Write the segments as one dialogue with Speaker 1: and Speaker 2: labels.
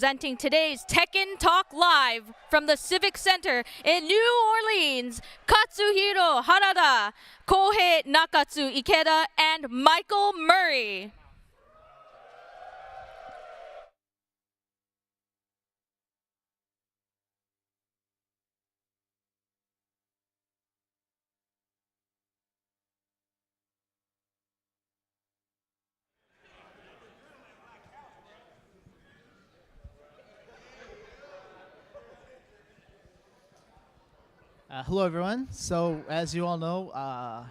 Speaker 1: Presenting today's Tekken Talk Live from the Civic Center in New Orleans, Katsuhiro Harada, Kohei Nakatsu Ikeda, and Michael Murray.
Speaker 2: Hello, everyone. So, as you all know,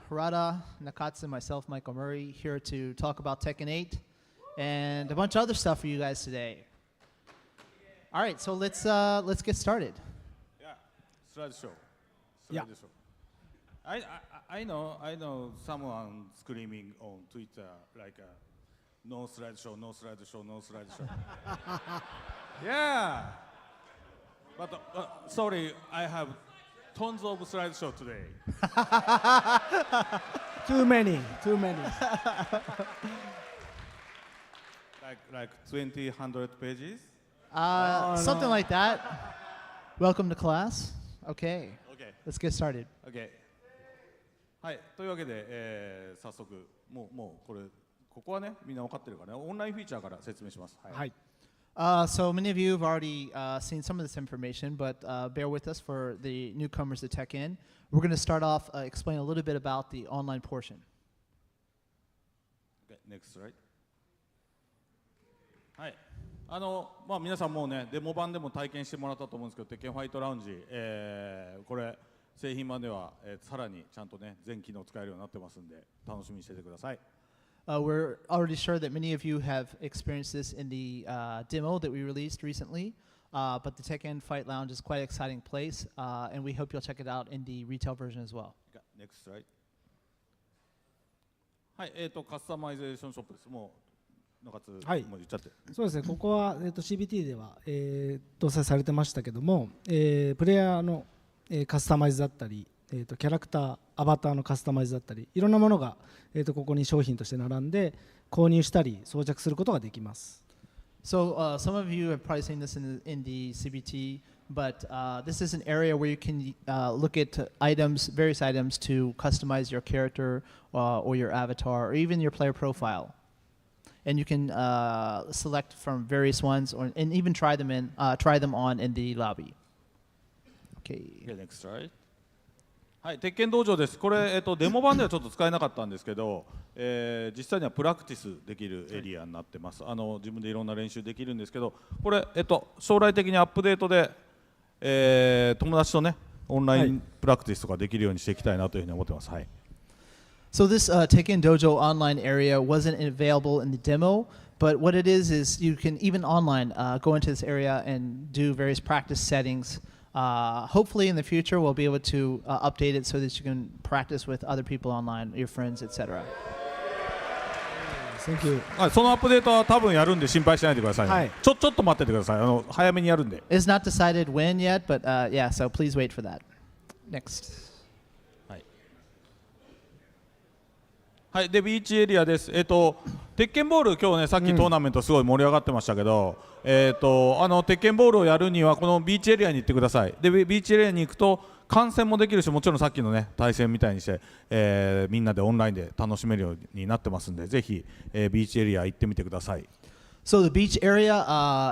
Speaker 2: Harada, Nakatsu, myself, Michael Murray, here to talk about Tekken 8 and a bunch of other stuff for you guys today. All right, so let's get started.
Speaker 3: Yeah, slideshow.
Speaker 4: Yeah.
Speaker 3: I know someone screaming on Twitter like no slideshow, no slideshow, no slideshow. Yeah, but sorry, I have tons of slideshow today.
Speaker 4: Too many.
Speaker 3: like 200 pages.
Speaker 2: Something like that. Welcome to class. Okay.
Speaker 3: Okay.
Speaker 2: Let's get started.
Speaker 3: Okay. はい、というわけで、早速もうここはねみんな分かってるからねオンラインフィーチャーから説明します。はい。
Speaker 2: So many of you have already seen some of this information, but bear with us for the newcomers to Tekken. We're going to start off explaining a little bit about the online portion.
Speaker 3: Okay, next slide. はい。皆さんもうねデモ版でも体験してもらったと思うんですけど、テッケンファイトラウンジ、これ製品版では、さらにちゃんとね全機能使えるようになってますんで楽しみにしててください。
Speaker 2: We're already sure that many of you have experienced this in the demo that we released recently, but the Tekken Fight Lounge is quite an exciting place, and we hope you'll check it out in the retail version as well.
Speaker 3: Next slide. はい、カスタマイゼーションショップです。もう中津もう言っちゃって。
Speaker 4: そうですね。ここはCBT では搭載されてましたけども、プレイヤーのカスタマイズだったり。キャラクター、アバターのカスタマイズだったりいろんなものが、ここに商品として並んで購入したり装着することができます。
Speaker 2: So some of you have probably seen this in the CBT, but this is an area where you can look at various items to customize your character or your avatar or even your player profile. And you can select from various ones and even try them on in the lobby. Okay.
Speaker 3: Next slide. はい、鉄拳道場です。これ、デモ版ではちょっと使えなかったんですけど、実際にはプラクティスできるエリアになってます。自分でいろんな練習できるんですけど、これ、将来的にアップデートで、友達とね、オンラインプラクティスとかできるようにしていきたいなというふうに思ってます。はい。
Speaker 2: So this Tekken Dojo online area wasn't available in the demo, but what it is you can even online go into this area and do various practice settings. Hopefully in the future we'll be able to update it so that you can practice with other people online, your friends, etc.
Speaker 4: Thank you.
Speaker 3: そのアップデートは多分やるんで心配しないでください、ね。はい。ちょっと待っててください。早めにやるんで。
Speaker 2: It's not decided when yet, but yeah, so please wait for that. Next.
Speaker 3: はい、でビーチエリアです。鉄拳ボール今日ねさっきトーナメントすごい盛り上がってましたけど、鉄拳ボールをやるにはこのビーチエリアに行ってください。でビーチエリアに行くと観戦もできるし、もちろんさっきのね対戦みたいにして、みんなでオンラインで楽しめるようになってますんで、ぜひ、ビーチエリア行ってみてください。
Speaker 2: So the beach area,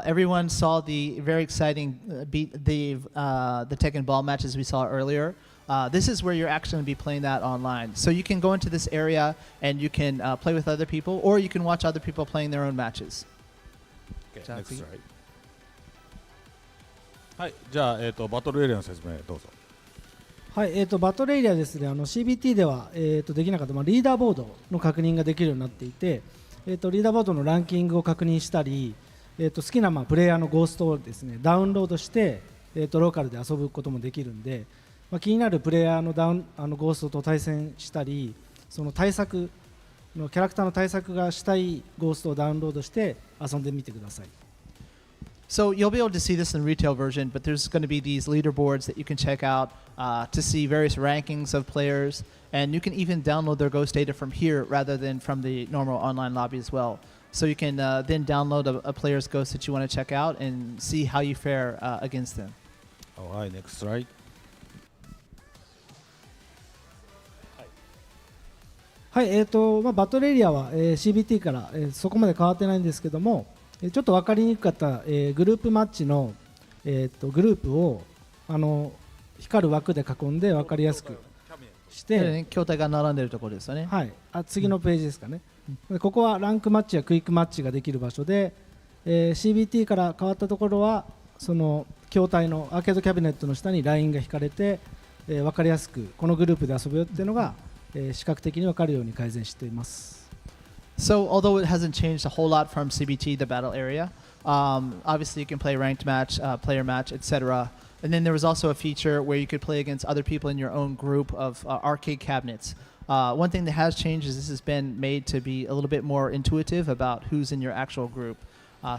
Speaker 2: everyone saw the very exciting the Tekken ball matches we saw earlier. This is where you're actually going to be playing that online. So you can go into this area and you can play with other people, or you can watch other people playing their own matches.
Speaker 3: Okay, next slide. はい、じゃあ、バトルエリアの説明どうぞ。
Speaker 4: はい、バトルエリアですね。CBT では、できなかった、リーダーボードの確認ができるようになっていて、リーダーボードのランキングを確認したり、好きなプレイヤーのゴーストをですねダウンロードして、ローカルで遊ぶこともできるんで。気になるプレイヤーのゴーストと対戦したり、その対策のキャラクターの対策がしたいゴーストをダウンロードして遊んでみてください。
Speaker 2: So you'll be able to see this in the retail version, but there's going to be these leaderboards that you can check out to see various rankings of players, and you can even download their ghost data from here rather than from the normal online lobby as well. So you can then download a player's ghost that you want to check out and see how you fare against them.
Speaker 3: Alright, next slide.
Speaker 4: はい、バトルエリアは、CBT から、そこまで変わってないんですけども、ちょっと分かりにくかった、グループマッチの、グループを光る枠で囲んで分かりやすくして、
Speaker 2: 筐体が並んでるところですよね。
Speaker 4: はい、次のページですかね、でここはランクマッチやクイックマッチができる場所で、CBT から変わったところはその筐体のアーケードキャビネットの下にラインが引かれて、分かりやすくこのグループで遊ぶよっていうのが、視覚的に分かるように改善しています。
Speaker 2: So although it hasn't changed a whole lot from CBT, the battle area, obviously you can play ranked match, player match, etc. And then there was also a feature where you could play against other people in your own group of arcade cabinets. One thing that has changed is this has been made to be a little bit more intuitive about who's in your actual group.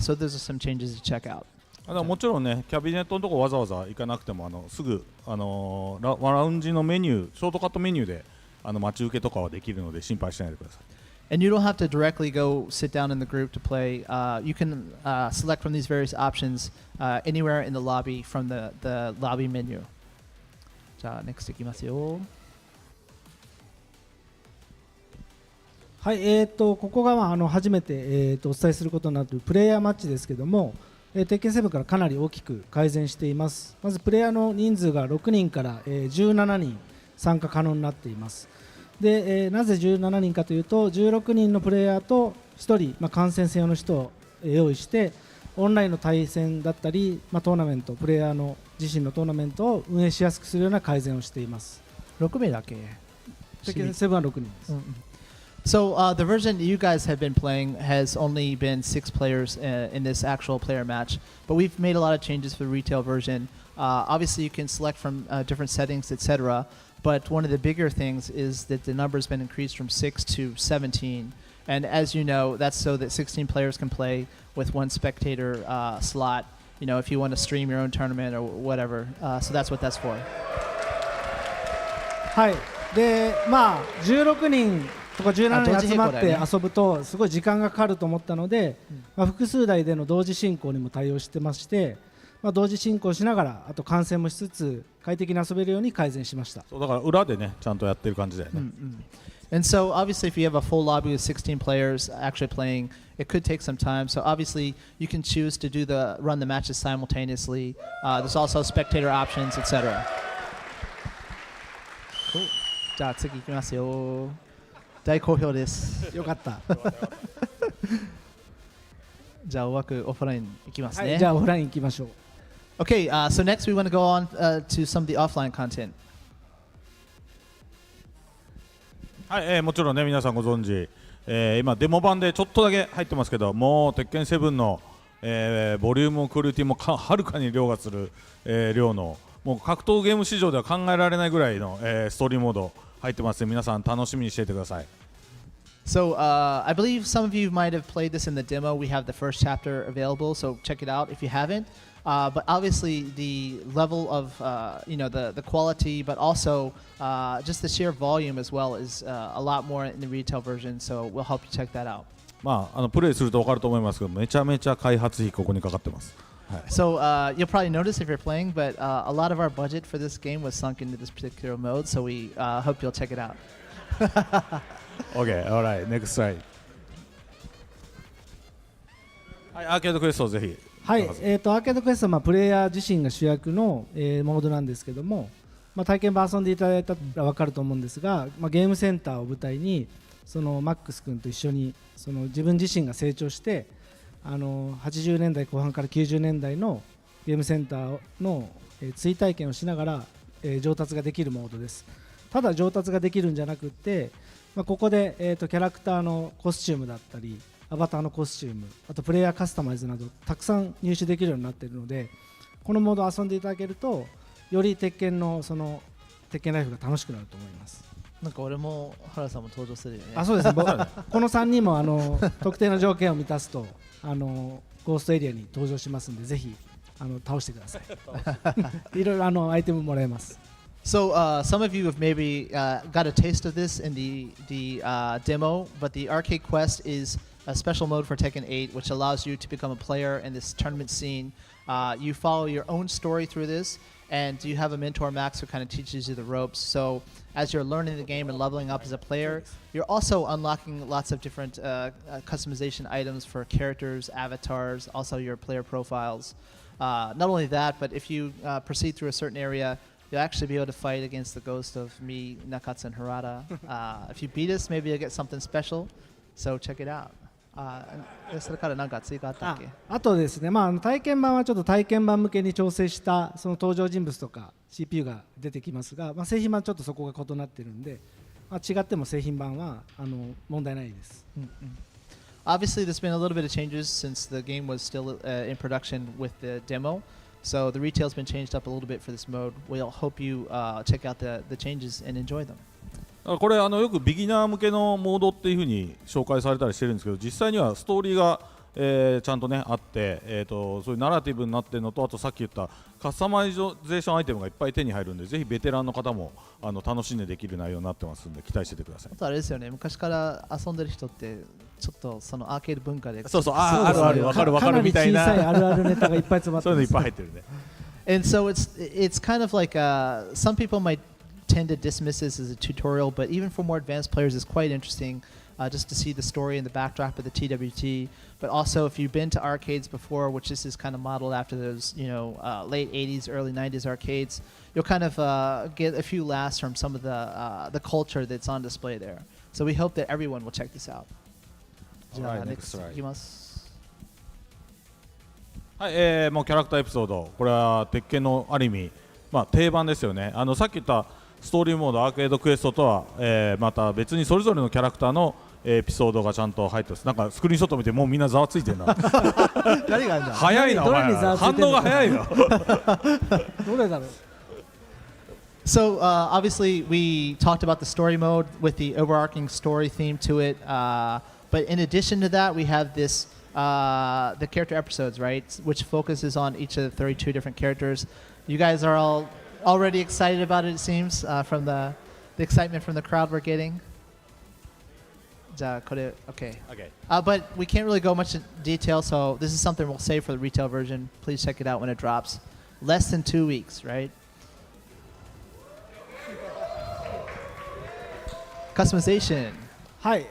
Speaker 2: So those are some changes to check out.
Speaker 3: もちろんね、キャビネットのとこわざわざ行かなくてもすぐラウンジのメニュー、ショートカットメニューで待ち受けとかはできるので心配しないでください。
Speaker 2: And you don't have to directly go sit down in the group to play. You can select from these various options anywhere in the lobby from the lobby menu. じゃあ next いきますよ。
Speaker 4: はい、ここが初めて、お伝えすることになるプレイヤーマッチですけども、鉄拳7からかなり大きく改善しています。まずプレイヤーの人数が6人から、17人参加可能になっています。で、なぜ17人かというと16人のプレイヤーと1人、観戦専用の人を用意してオンラインの対戦だったり、トーナメントプレイヤーの自身のトーナメントを運営しやすくするような改善をしています。
Speaker 2: 6名だけ。
Speaker 4: 鉄拳7は6人です。
Speaker 2: So the version that you guys have been playing has only been 6 players in this actual player match, but we've made a lot of changes for the retail version. Obviously, you can select from different settings, etc. But one of the bigger things is that the number has been increased from 6 to 17. And as you know, that's so that 16 players can play with one spectator slot, you know, if you want to stream your own tournament or whatever. So that's what that's for.
Speaker 4: はい。で、16人とか17人集まって遊ぶとすごい時間がかかると思ったので、複数台での同時進行にも対応してまして、同時進行しながらあと観戦もしつつ快適に遊べるように改善しました。
Speaker 3: そうだから裏でねちゃんとやってる感じだよね。
Speaker 2: And so obviously if you have a full lobby with 16 players actually playing, it could take some time. So obviously you can choose to run the matches simultaneously. There's also spectator options, etc. Cool. じゃあ次行きますよ。大好評です。
Speaker 4: よかった。
Speaker 2: じゃあオフライン行きますね。
Speaker 4: はい、じゃあオフライン行きましょう。
Speaker 2: Okay, so next we want to go on to some of the offline content.
Speaker 3: はい、もちろんね皆さんご存知、今デモ版でちょっとだけ入ってますけど、もう鉄拳7の、ボリュームクオリティもはるかに凌駕する、量のもう格闘ゲーム市場では考えられないぐらいの、ストーリーモード入ってますので皆さん楽しみにしていてください。
Speaker 2: So I believe some of you might have played this in the demo. We have the first chapter available, so check it out if you haven't. But obviously the level of the quality, but also just the sheer volume as well is a lot more in the retail version. So we'll help you check that out.
Speaker 3: プレイすると分かると思いますけどめちゃめちゃ開発費ここにかかってます。
Speaker 2: So you'll probably notice if you're playing, but a lot of our budget for this game was sunk into this particular mode. So we hope you'll check it out.
Speaker 3: Okay, alright, next slide. はい、アーケードクエストをぜひ。
Speaker 4: はい、アーケードクエストはプレイヤー自身が主役の、モードなんですけども、体験版遊んでいただいたら分かると思うんですが、ゲームセンターを舞台にそのマックス君と一緒にその自分自身が成長して80年代後半から90年代のゲームセンターの、追体験をしながら、上達ができるモードです。ただ上達ができるんじゃなくって、ここで、キャラクターのコスチュームだったりアバターのコスチューム、あとプレイヤーカスタマイズなどたくさん入手できるようになっているので、このモードを遊んでいただけるとより鉄拳のその鉄拳ライフが楽しくなると思います。
Speaker 2: なんか俺も原さんも登場するよね。
Speaker 4: あ、そうですね。この3人も特定の条件を満たすとゴーストエリアに登場しますので、ぜひ倒してください。いろいろアイテムもらえます。
Speaker 2: So some of you have maybe got a taste of this in the demo, but the arcade quest is a special mode for Tekken 8, which allows you to become a player in this tournament scene. You follow your own story through this, and you have a mentor, Max, who kind of teaches you the ropes. So as you're learning the game and leveling up as a player, you're also unlocking lots of different customization items for characters, avatars, also your player profiles. Not only that, but if you proceed through a certain area, you'll actually be able to fight against the ghost of me, Nakatsu, and Harada. If you beat us, maybe you'll get something special. So check it out. それから何か追加あったっけ？
Speaker 4: あとですね、体験版はちょっと体験版向けに調整したその登場人物とか CPU が出てきますが、製品版ちょっとそこが異なってるんで、違っても製品版は問題ないです。
Speaker 2: Obviously, there's been a little bit of changes since the game was still in production with the demo. So the retail's been changed up a little bit for this mode. We'll hope you check out the changes and enjoy them.
Speaker 3: これよくビギナー向けのモードっていう風に紹介されたりしてるんですけど、実際にはストーリーが、ちゃんとねあって、そういうナラティブになってるのと、あとさっき言ったカスタマイゼーションアイテムがいっぱい手に入るんで、ぜひベテランの方も楽しんでできる内容になってますんで期待しててください。
Speaker 2: あとあれですよね、昔から遊んでる人ってちょっとそのアーケード文化で、
Speaker 3: そうそう、あるわかるみたいな、
Speaker 4: かなり小さいあるあるネタがいっぱい詰まってます。
Speaker 3: そういうのいっぱい入ってるね。
Speaker 2: And so it's kind of like some people might tend to dismiss this as a tutorial, but even for more advanced players, it's quite interesting just to see the story and the backdrop of the TWT. But also, if you've been to arcades before, which this is kind of modeled after those, late 80s, early 90s arcades, you'll kind of get a few laughs from some of the culture that's on display there. So we hope that everyone will check this out. じゃあ next いきます。
Speaker 3: はい、もうキャラクターエピソード、これは鉄拳のある意味、定番ですよね。さっき言ったストーリーモード、アーケードクエストとは、また別にそれぞれのキャラクターのエピソードがちゃんと入ってます。なんかスクリーンショット見てもうみんなざわついてるな。
Speaker 2: 何があるんだ。
Speaker 3: 早いなお前。反応が早いな。
Speaker 4: どれだろう。
Speaker 2: So obviously we talked about the story mode with the overarching story theme to it, but in addition to that we have this the character episodes, right, which focuses on each of the 32 different characters. You guys are all already excited about it, it seems, from the excitement from the crowd we're getting. Okay. But we can't really go much in detail, so this is something we'll save for the retail version. Please check it out when it drops. Less than 2 weeks, right? Customization.
Speaker 4: はい、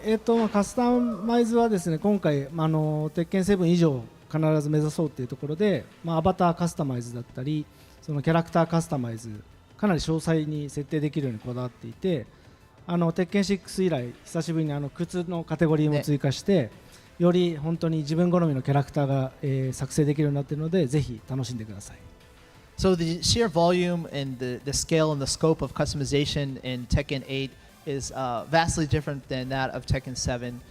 Speaker 4: カスタマイズはですね、今回鉄拳7以上必ず目指そうというところで、アバターカスタマイズだったり、そのキャラクターカスタマイズかなり詳細に設定できるようにこだわっていて、鉄拳6以来久しぶりに靴のカテゴリーも追加して、より本当に自分好みのキャラクターが、作成できるようになっているので、ぜひ楽しんでください。
Speaker 2: So the sheer volume and the scale and the scope of customization in Tekken 8 is vastly different than that of Tekken 7.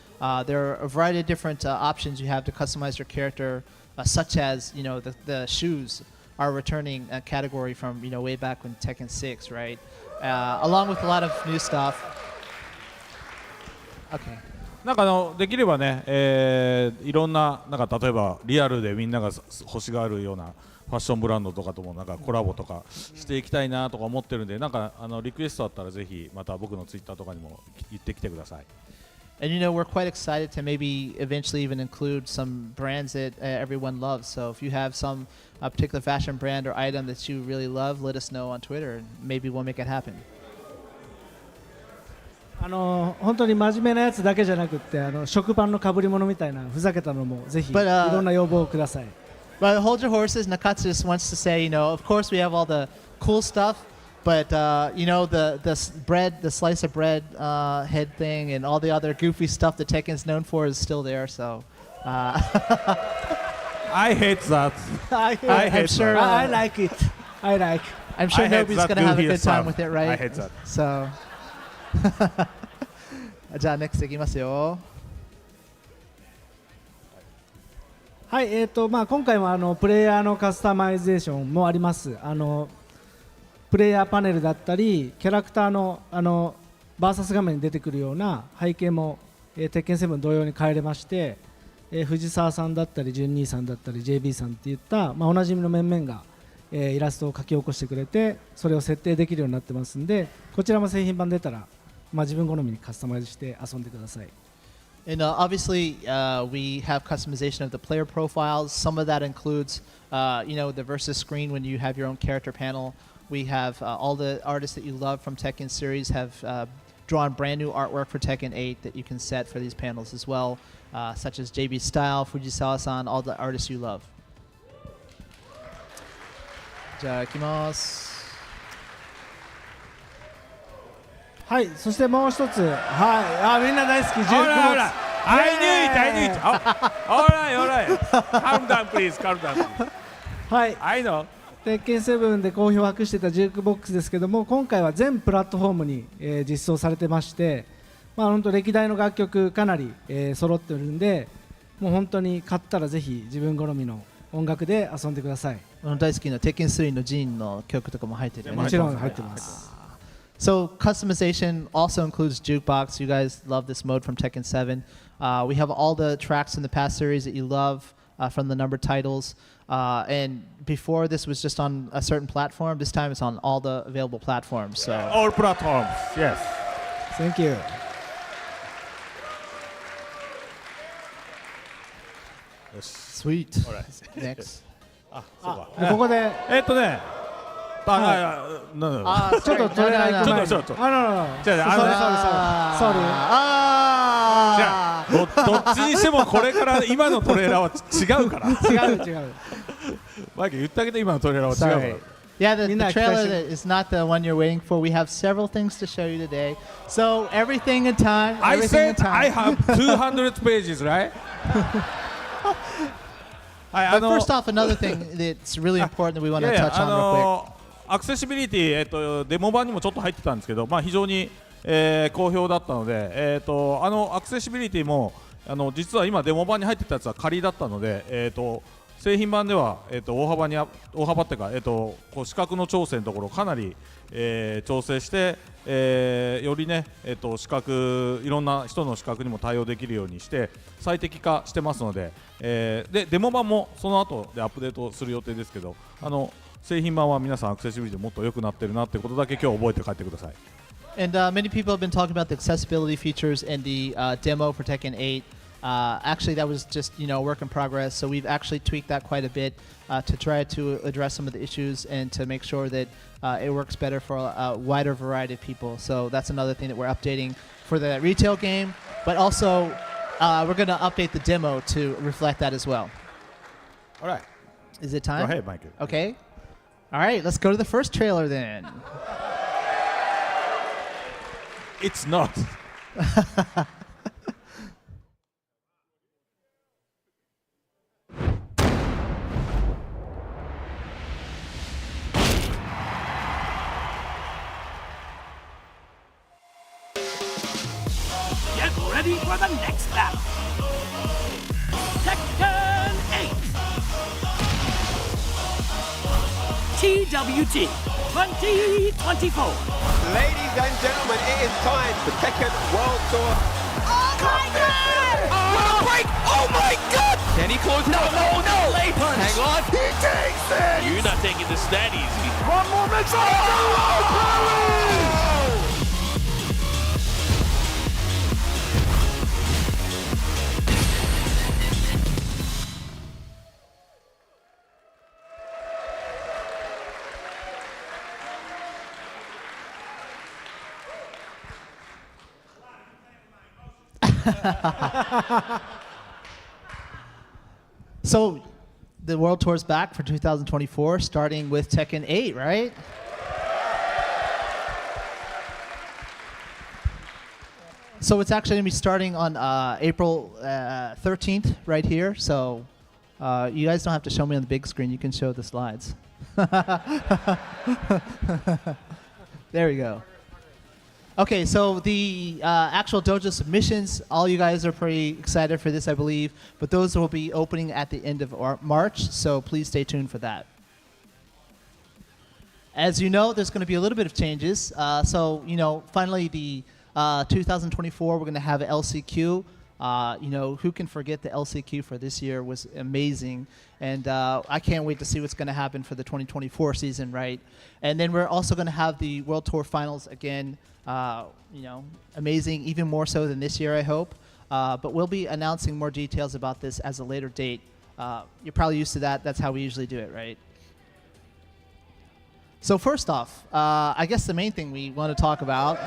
Speaker 2: There are a variety of different options you have to customize your character, such as the shoes are returning a category from way back when Tekken 6, right? Along with a lot of new stuff. Okay.
Speaker 3: なんかできればね、いろんななんか例えばリアルでみんなが欲しがるようなファッションブランドとかともなんかコラボとかしていきたいなとか思ってるんで、なんかリクエストあったらぜひまた僕のツイッターとかにも言ってきてください。
Speaker 2: And we're quite excited to maybe eventually even include some brands that everyone loves. So if you have some particular fashion brand or item that you really love, let us know on Twitter, and maybe we'll make it happen.
Speaker 4: 本当に真面目なやつだけじゃなくて、食パンの被り物みたいなふざけたのもぜひいろんな要望をください。
Speaker 2: But hold your horses. Nakatsu just wants to say, of course we have all the cool stuff, but the bread, the slice of bread head thing, and all the other goofy stuff that Tekken's known for is still there. So
Speaker 3: I hate that.
Speaker 2: I'm sure.
Speaker 4: I like it.
Speaker 2: I'm sure nobody's gonna have a good time with it, right?
Speaker 3: I hate that.
Speaker 2: So じゃあ next いきますよ。
Speaker 4: はい、今回もプレイヤーのカスタマイゼーションもあります。プレイヤーパネルだったりキャラクターのバーサス画面に出てくるような背景も、鉄拳7同様に変えれまして、藤沢さんだったり純兄さんだったり JB さんっていった、おなじみの面々が、イラストを描き起こしてくれて、それを設定できるようになってますんで、こちらも製品版出たら、自分好みにカスタマイズして遊んでください。
Speaker 2: And obviously, we have customization of the player profiles. Some of that includes, the versus screen when you have your own character panel. We have all the artists that you love from Tekken series have drawn brand new artwork for Tekken 8 that you can set for these panels as well, such as JB Style, Fujisawa-san, all the artists you love. じゃあ行きます。
Speaker 4: はい、そしてもう一つ、はい、みんな大好き、19
Speaker 3: ほらほら、
Speaker 4: ボックス。
Speaker 3: I knew it, I knew it. All right, all right. Calm down, please, calm down, please.
Speaker 4: はい、
Speaker 3: I know.
Speaker 4: 鉄拳7で好評を博していたジュークボックスですけども、今回は全プラットフォームに、実装されてまして、本当歴代の楽曲かなり、揃ってるんで、もう本当に買ったらぜひ自分好みの音楽で遊んでください。
Speaker 2: 大好きな Tekken 3のジーンの曲とかも入ってるよね。
Speaker 4: もちろん入ってます。
Speaker 2: So customization also includes jukebox. You guys love this mode from Tekken 7. We have all the tracks in the past series that you love from the numbered titles. And before this was just on a certain platform. This time it's on all the available platforms. So
Speaker 3: All platforms, yes.
Speaker 4: Thank you.
Speaker 2: Sweet. Next.
Speaker 3: あ、そうか。
Speaker 4: でここで
Speaker 3: ちょ
Speaker 4: ちょっとトレーラー行く前に
Speaker 3: ちょっと
Speaker 4: じゃ
Speaker 3: あどっちにしてもこれから今のトレーラーは違うから
Speaker 4: 違う
Speaker 3: マイケル言ってあげて今のトレーラーは違うから
Speaker 2: Yeah, the trailer is not the one you're waiting for. We have several things to show you today. So everything in time.
Speaker 3: I
Speaker 2: everything in
Speaker 3: said I
Speaker 2: time.
Speaker 3: have 200 pages, right?
Speaker 2: But first off, another thing that's really important that we want to touch on real quick.
Speaker 3: アクセシビリティ、デモ版にもちょっと入ってたんですけど、非常に、好評だったので、アクセシビリティも実は今デモ版に入ってたやつは仮だったので、製品版では、大幅っていうか、こう視覚の調整のところかなり、調整して、よりね、視覚いろんな人の視覚にも対応できるようにして最適化してますので、でデモ版もその後でアップデートする予定ですけど、製品版は皆さんアクセシビリティもっと良くなってるなってことだけ今日覚えて帰ってください。
Speaker 2: And many people have been talking about the accessibility features in the demo for Tekken 8. Actually, that was just work in progress. So we've actually tweaked that quite a bit to try to address some of the issues and to make sure that it works better for a wider variety of people. So that's another thing that we're updating for the retail game. But also, we're going to update the demo to reflect that as well.
Speaker 3: All right.
Speaker 2: Is it time?
Speaker 3: Go ahead, Mike.
Speaker 2: Okay. All right, let's go to the first trailer then.
Speaker 3: It's not.
Speaker 5: Get ready for the next battle. Tekken 8. TWT 2024.
Speaker 6: Ladies and gentlemen, it is time for Tekken World Tour.
Speaker 5: Oh my god! Oh, break! Oh my god!
Speaker 6: Can he close it out? No!
Speaker 5: Lay punch!
Speaker 6: Hang on. He takes it!
Speaker 5: You're not taking this that easy.
Speaker 6: One more mix.
Speaker 2: So the World Tour is back for 2024, starting with Tekken 8, right? So it's actually going to be starting on April 13th right here. So you guys don't have to show me on the big screen. You can show the slides. There we go. Okay, so the actual dojo submissions, all you guys are pretty excited for this, I believe. But those will be opening at the end of March, so please stay tuned for that. As you know, there's going to be a little bit of changes. Finally, the 2024, we're going to have an LCQ. Who can forget the LCQ for this year was amazing. And I can't wait to see what's going to happen for the 2024 season, right? And then we're also going to have the World Tour Finals again. Amazing, even more so than this year, I hope. but we'll be announcing more details about this as a later date. You're probably used to that. That's how we usually do it, right? So first off, I guess the main thing we want to talk about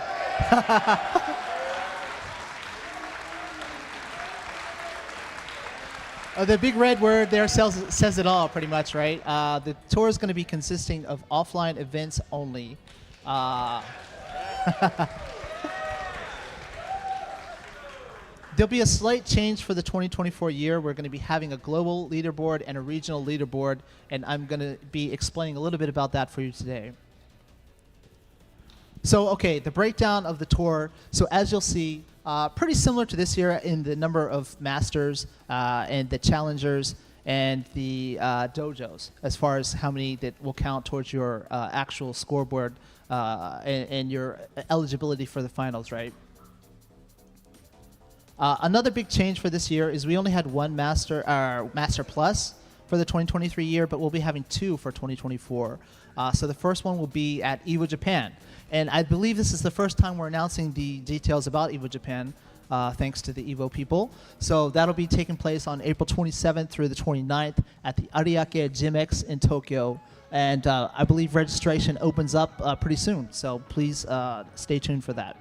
Speaker 2: the big red word there says it all, pretty much, right? The tour is going to be consisting of offline events only. There'll be a slight change for the 2024 year. We're going to be having a global leaderboard and a regional leaderboard, and I'm going to be explaining a little bit about that for you today. So, okay, the breakdown of the tour. So as you'll see, pretty similar to this year in the number of masters and the challengers and the dojos, as far as how many that will count towards your actual scoreboard and your eligibility for the finals, right? Another big change for this year is we only had one Master Plus for the 2023 year, but we'll be having two for 2024. So the first one will be at EVO Japan. And I believe this is the first time we're announcing the details about EVO Japan, thanks to the EVO people. So that'll be taking place on April 27th through the 29th at the Ariake Gym-X in Tokyo. And I believe registration opens up pretty soon. So please stay tuned for that.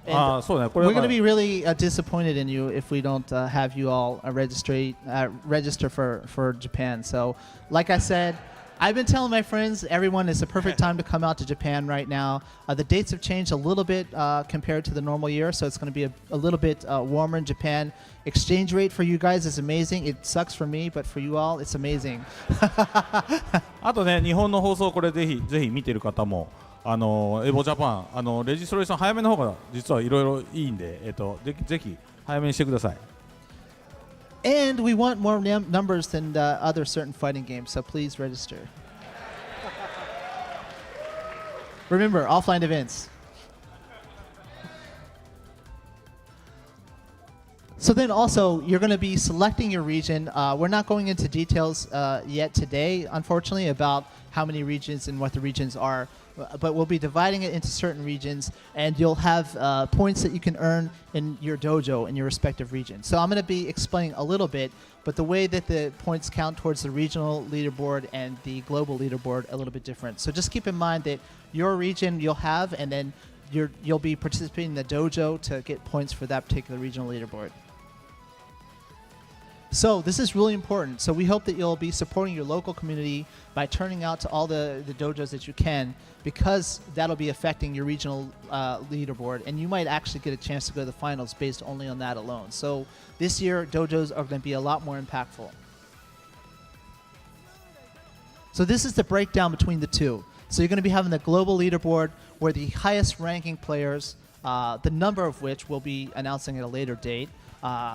Speaker 2: We're going to be really disappointed in you if we don't have you all register for Japan. So, like I said, I've been telling my friends, everyone, it's a perfect time to come out to Japan right now. The dates have changed a little bit compared to the normal year, so it's going to be a little bit warmer in Japan. Exchange rate for you guys is amazing. It sucks for me, but for you all, it's amazing.
Speaker 3: あとね、日本の放送これぜひ見てる方もエボジャパンレジストレーション早めの方が実はいろいろいいんで、ぜひ早めにしてください。
Speaker 2: And we want more numbers than other certain fighting games, so please register. Remember, offline events. So then also, you're going to be selecting your region. We're not going into details yet today, unfortunately, about how many regions and what the regions are. But we'll be dividing it into certain regions, and you'll have points that you can earn in your dojo in your respective region. So I'm going to be explaining a little bit, but the way that the points count towards the regional leaderboard and the global leaderboard a little bit different. So just keep in mind that your region you'll have, and then you'll be participating in the dojo to get points for that particular regional leaderboard. So this is really important. So we hope that you'll be supporting your local community by turning out to all the dojos that you can, because that'll be affecting your regional leaderboard, and you might actually get a chance to go to the finals based only on that alone. So this year, dojos are going to be a lot more impactful. So this is the breakdown between the two. So you're going to be having the global leaderboard where the highest ranking players, the number of which we'll be announcing at a later date,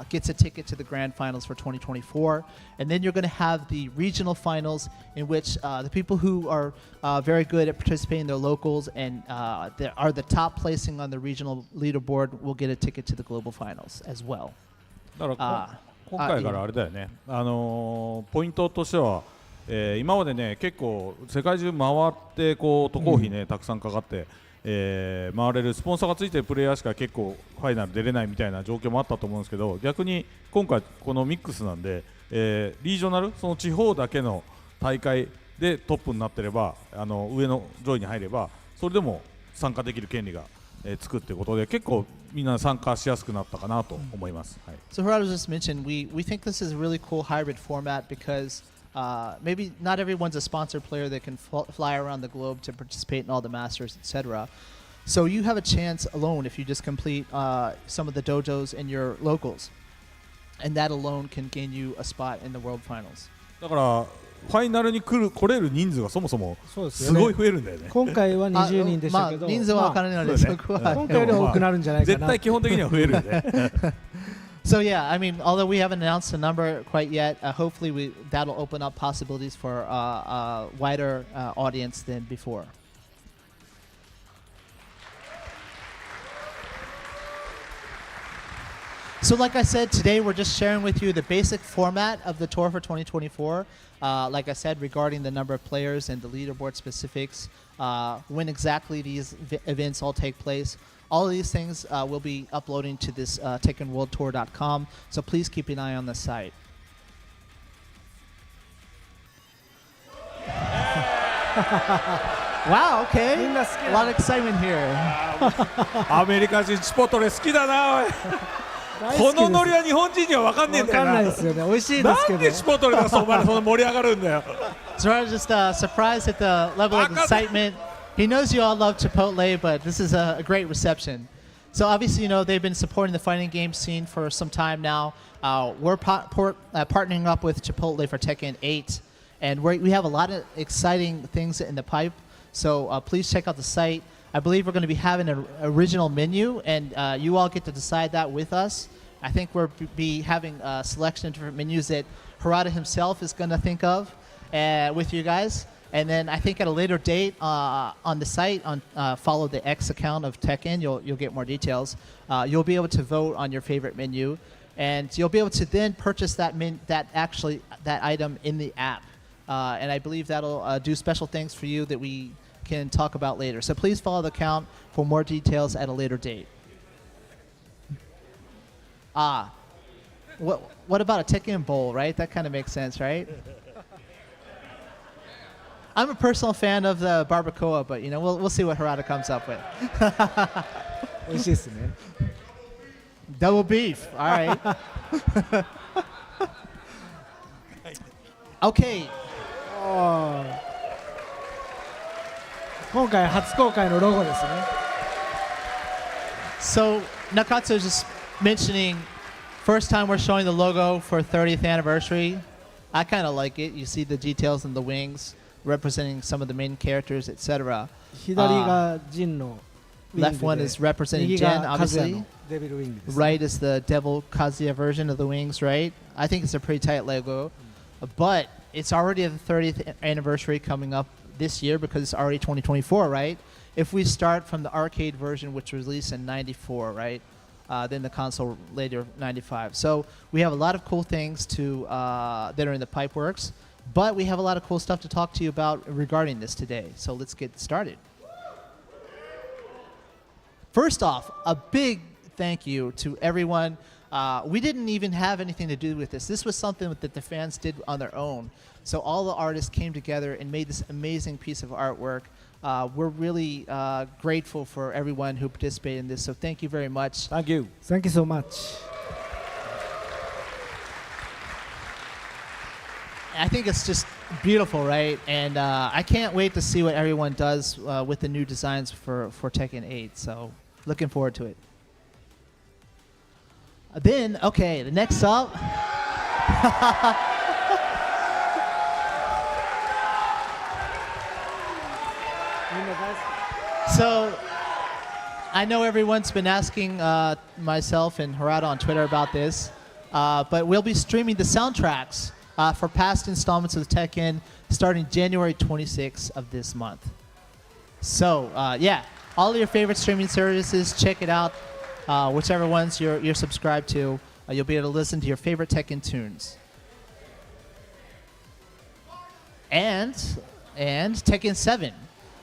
Speaker 2: gets a ticket to the grand finals for 2024. And then you're going to have the regional finals, in which the people who are very good at participating in their locals and are the top placing on the regional leaderboard will get a ticket to the global finals as well.
Speaker 3: だから今回からあれだよね、ポイントとしては、今までね結構世界中回ってこう渡航費ね、たくさんかかって、回れるスポンサーがついてるプレイヤーしか結構ファイナル出れないみたいな状況もあったと思うんですけど、逆に今回このミックスなんで、リージョナル、その地方だけの大会でトップになってれば、上の上位に入ればそれでも参加できる権利がつくっていうことで、結構みんな参加しやすくなったかなと思います。はい、
Speaker 2: So Gerardo just mentioned we think this is a really cool hybrid format because maybe not everyone's a sponsored player that can fly around the globe to participate in all the masters, etc. So you have a chance alone if you just complete some of the dojos in your locals, and that alone can gain you a spot in the world finals.
Speaker 3: だからファイナルに来れる人数がそもそもすごい増えるんだよね。
Speaker 4: 今回は20人でしたけど、
Speaker 2: 人数は分からないので、そこは
Speaker 4: 今回より多くなるんじゃないかな。
Speaker 3: 絶対基本的には増えるよね。
Speaker 2: So yeah, I mean, although we haven't announced a number quite yet, hopefully that'll open up possibilities for a wider audience than before. So like I said, today we're just sharing with you the basic format of the tour for 2024. Like I said, regarding the number of players and the leaderboard specifics, when exactly these events all take place. All of these things will be uploading to this TekkenWorldTour.com, so please keep an eye on the site. Wow, okay. A lot of excitement here.
Speaker 3: アメリカ人チポトレ好きだなおい。このノリは日本人には分かんねえんだよな。
Speaker 4: わかんないですよね。美味しいですけど。
Speaker 3: なんでチポトレがそんなに盛り上がるんだよ。
Speaker 2: So I was just surprised at the level of excitement. He knows you all love Chipotle, but this is a great reception. So obviously, you know, they've been supporting the fighting game scene for some time now. We're partnering up with Chipotle for Tekken 8, and we have a lot of exciting things in the pipe. So please check out the site. I believe we're going to be having an original menu, and you all get to decide that with us. I think we'll be having a selection of different menus that Harada himself is going to think of with you guys. And then I think at a later date on the site, follow the X account of Tekken, you'll get more details. You'll be able to vote on your favorite menu, and you'll be able to then purchase that item in the app. And I believe that'll do special things for you that we can talk about later. So please follow the account for more details at a later date. What about a Tekken bowl, right? That kind of makes sense, right? I'm a personal fan of the barbacoa, but you know we'll see what Harada comes up with.
Speaker 4: 美味しいですね。
Speaker 2: Double beef. All right. Okay.
Speaker 4: 今回初公開のロゴですね。
Speaker 2: So Nakatsu is just mentioning first time we're showing the logo for 30th anniversary. I kind of like it. You see the details in the wings representing some of the main characters, etc.
Speaker 4: 左がジンのウィング
Speaker 2: Left one
Speaker 4: で
Speaker 2: is representing
Speaker 4: 右
Speaker 2: Jin,
Speaker 4: がカズヤ
Speaker 2: obviously.
Speaker 4: のデビルウィングです。
Speaker 2: Right is the Devil Kazuya version of the wings, right? I think it's a pretty tight logo. But it's already the 30th anniversary coming up this year because it's already 2024, right? If we start from the arcade version, which was released in 94, right? Then the console later 95. So we have a lot of cool things that are in the pipe works, but we have a lot of cool stuff to talk to you about regarding this today. So let's get started. First off, a big thank you to everyone. We didn't even have anything to do with this. This was something that the fans did on their own. So all the artists came together and made this amazing piece of artwork. We're really grateful for everyone who participated in this. So thank you very much.
Speaker 3: Thank you.
Speaker 4: Thank you so much.
Speaker 2: I think it's just beautiful, right? And I can't wait to see what everyone does with the new designs for Tekken 8. So looking forward to it. Then, okay, the next up. So I know everyone's been asking myself and Harada on Twitter about this, but we'll be streaming the soundtracks for past installments of Tekken starting January 26th of this month. So yeah, all of your favorite streaming services, check it out. Whichever ones you're subscribed to, you'll be able to listen to your favorite Tekken tunes. And Tekken 7.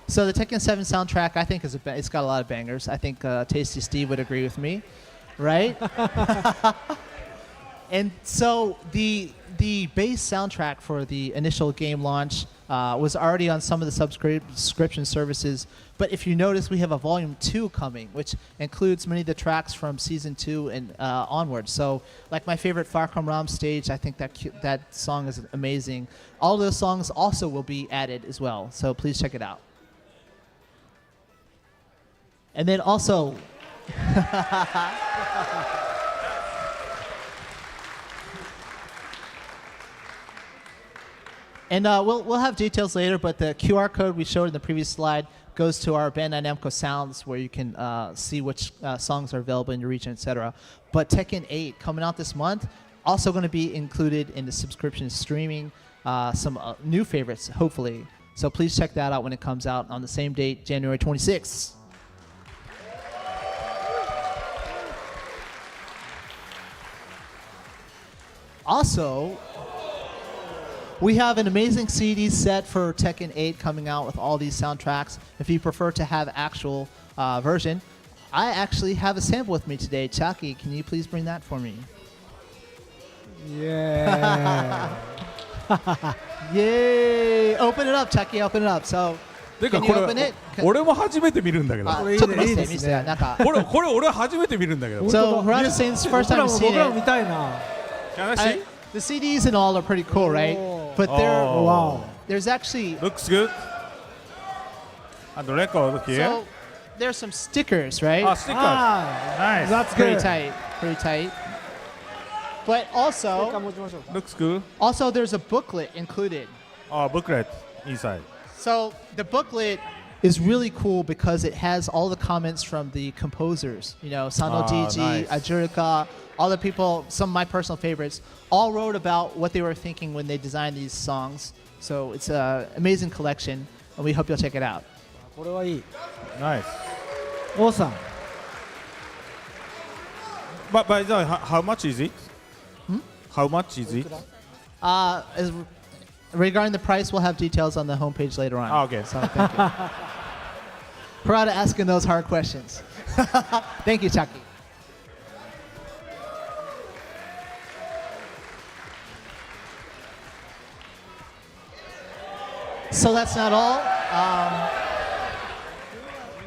Speaker 2: So the Tekken 7 soundtrack, I think, it's got a lot of bangers. I think Tasty Steve would agree with me, right? And so the base soundtrack for the initial game launch was already on some of the subscription services. But if you notice, we have a Volume 2 coming, which includes many of the tracks from Season 2 and onwards. So like my favorite Far Cry Ram stage, I think that song is amazing. All those songs also will be added as well. So please check it out. And then also... And we'll have details later, but the QR code we showed in the previous slide goes to our Bandai Namco Sounds, where you can see which songs are available in your region, etc. But Tekken 8 coming out this month, also going to be included in the subscription streaming, some new favorites, hopefully. So please check that out when it comes out on the same date, January 26th. Also, we have an amazing CD set for Tekken 8 coming out with all these soundtracks. If you prefer to have actual version, I actually have a sample with me today. Chucky, can you please bring that for me?
Speaker 4: Yeah.
Speaker 2: Yay! Open it up, Chucky. Open it up. So,
Speaker 3: てか
Speaker 2: can
Speaker 3: こ
Speaker 2: you open
Speaker 3: れ
Speaker 2: it?
Speaker 3: 俺も初めて見るんだけど
Speaker 2: あ、
Speaker 4: これいいね
Speaker 2: ちょっと見せて
Speaker 4: いいですね
Speaker 2: 見せて。なんか。
Speaker 3: これ俺初めて見るんだけど
Speaker 2: So, Harada saying it's the first
Speaker 4: 僕
Speaker 2: time
Speaker 4: ら
Speaker 2: you've
Speaker 4: も
Speaker 2: seen
Speaker 4: 僕らも
Speaker 2: it.
Speaker 4: 見たいな。
Speaker 3: Can
Speaker 2: The CDs and all are pretty cool, right?
Speaker 4: Oh.
Speaker 2: But
Speaker 3: Oh.
Speaker 4: Wow.
Speaker 2: there's actually
Speaker 3: Looks good. And the record here.
Speaker 2: so there's some stickers, right?
Speaker 3: あ、ステッカー。
Speaker 4: Ah,
Speaker 3: Nice.
Speaker 4: that's
Speaker 2: Pretty
Speaker 4: good.
Speaker 2: tight, pretty tight. But
Speaker 4: ステッカー
Speaker 2: also,
Speaker 4: 持ちましょうか。
Speaker 3: Looks good.
Speaker 2: also there's a booklet included.
Speaker 3: あ、booklet inside.
Speaker 2: So the booklet is really cool because it has all the comments from the composers. You know, Sano Jiji,
Speaker 3: nice.
Speaker 2: Ajurika, all the people, some of my personal favorites, all wrote about what they were thinking when they designed these songs. So it's an amazing collection, and we hope you'll check it out.
Speaker 4: これはいい。
Speaker 3: Nice.
Speaker 4: オーサン。
Speaker 3: But by the way, how much is it? How much is it?
Speaker 2: As regarding the price, we'll have details on the homepage later on.
Speaker 3: Ah, okay.
Speaker 2: So thank you. Harada asking those hard questions. Thank you, Chucky. So that's not all.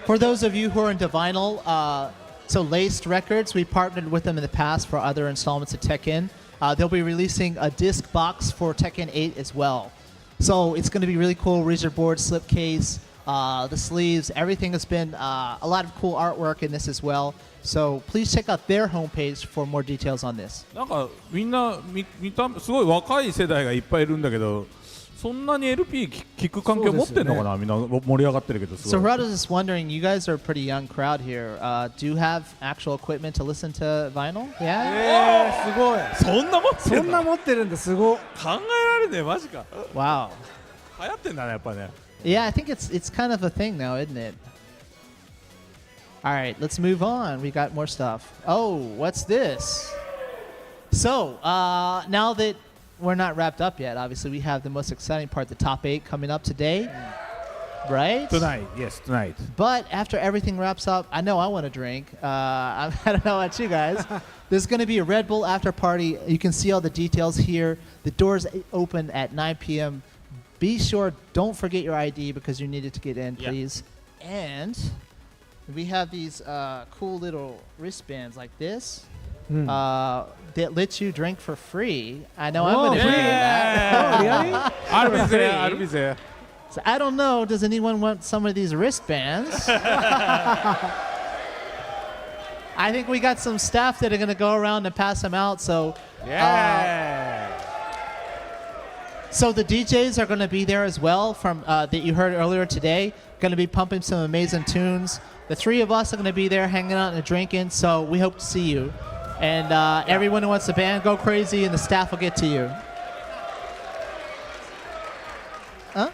Speaker 2: For those of you who are into vinyl, so Laced Records, we partnered with them in the past for other installments of Tekken. They'll be releasing a disc box for Tekken 8 as well. So it's going to be really cool. Razor board, slipcase, the sleeves, everything has been a lot of cool artwork in this as well. So please check out their homepage for more details on this.
Speaker 3: なんかみんな見たすごい若い世代がいっぱいいるんだけど、そんなに LP 聴く環境持ってんのかな、みんな盛り上がってるけどす
Speaker 2: So
Speaker 3: ごい。
Speaker 2: Harada's just wondering, you guys are a pretty young crowd here. Do you have actual equipment to listen to vinyl? Yeah?
Speaker 4: すごい。
Speaker 3: そんな持って
Speaker 4: そん
Speaker 3: んの？
Speaker 4: な持ってるんだすごい。
Speaker 3: 考えられねえマジか。
Speaker 2: Wow.
Speaker 3: 流行ってんだねやっぱね。
Speaker 2: Yeah, I think it's kind of a thing now, isn't it? All right, let's move on. We got more stuff. Oh, what's this? So, now that we're not wrapped up yet, obviously we have the most exciting part, the top 8 coming up today. Right?
Speaker 3: Tonight, yes, tonight.
Speaker 2: But after everything wraps up, I know I want to drink. I don't know about you guys. There's going to be a Red Bull after party. You can see all the details here. The doors open at 9 p.m. Be sure, don't forget your ID because you need it to get in,
Speaker 3: Yeah.
Speaker 2: please. And we have these cool little wristbands like this that let you drink for free. I know I'm going to be doing that.
Speaker 3: Yeah. I'll be there. I'll be there.
Speaker 2: So I don't know, does anyone want some of these wristbands? I think we got some staff that are going to go around and pass them out. So,
Speaker 3: Yeah.
Speaker 2: so the DJs are going to be there as well from that you heard earlier today. Going to be pumping some amazing tunes. The three of us are going to be there hanging out and drinking. So we hope to see you. And everyone who wants the band, go crazy, and the staff will get to you. Huh?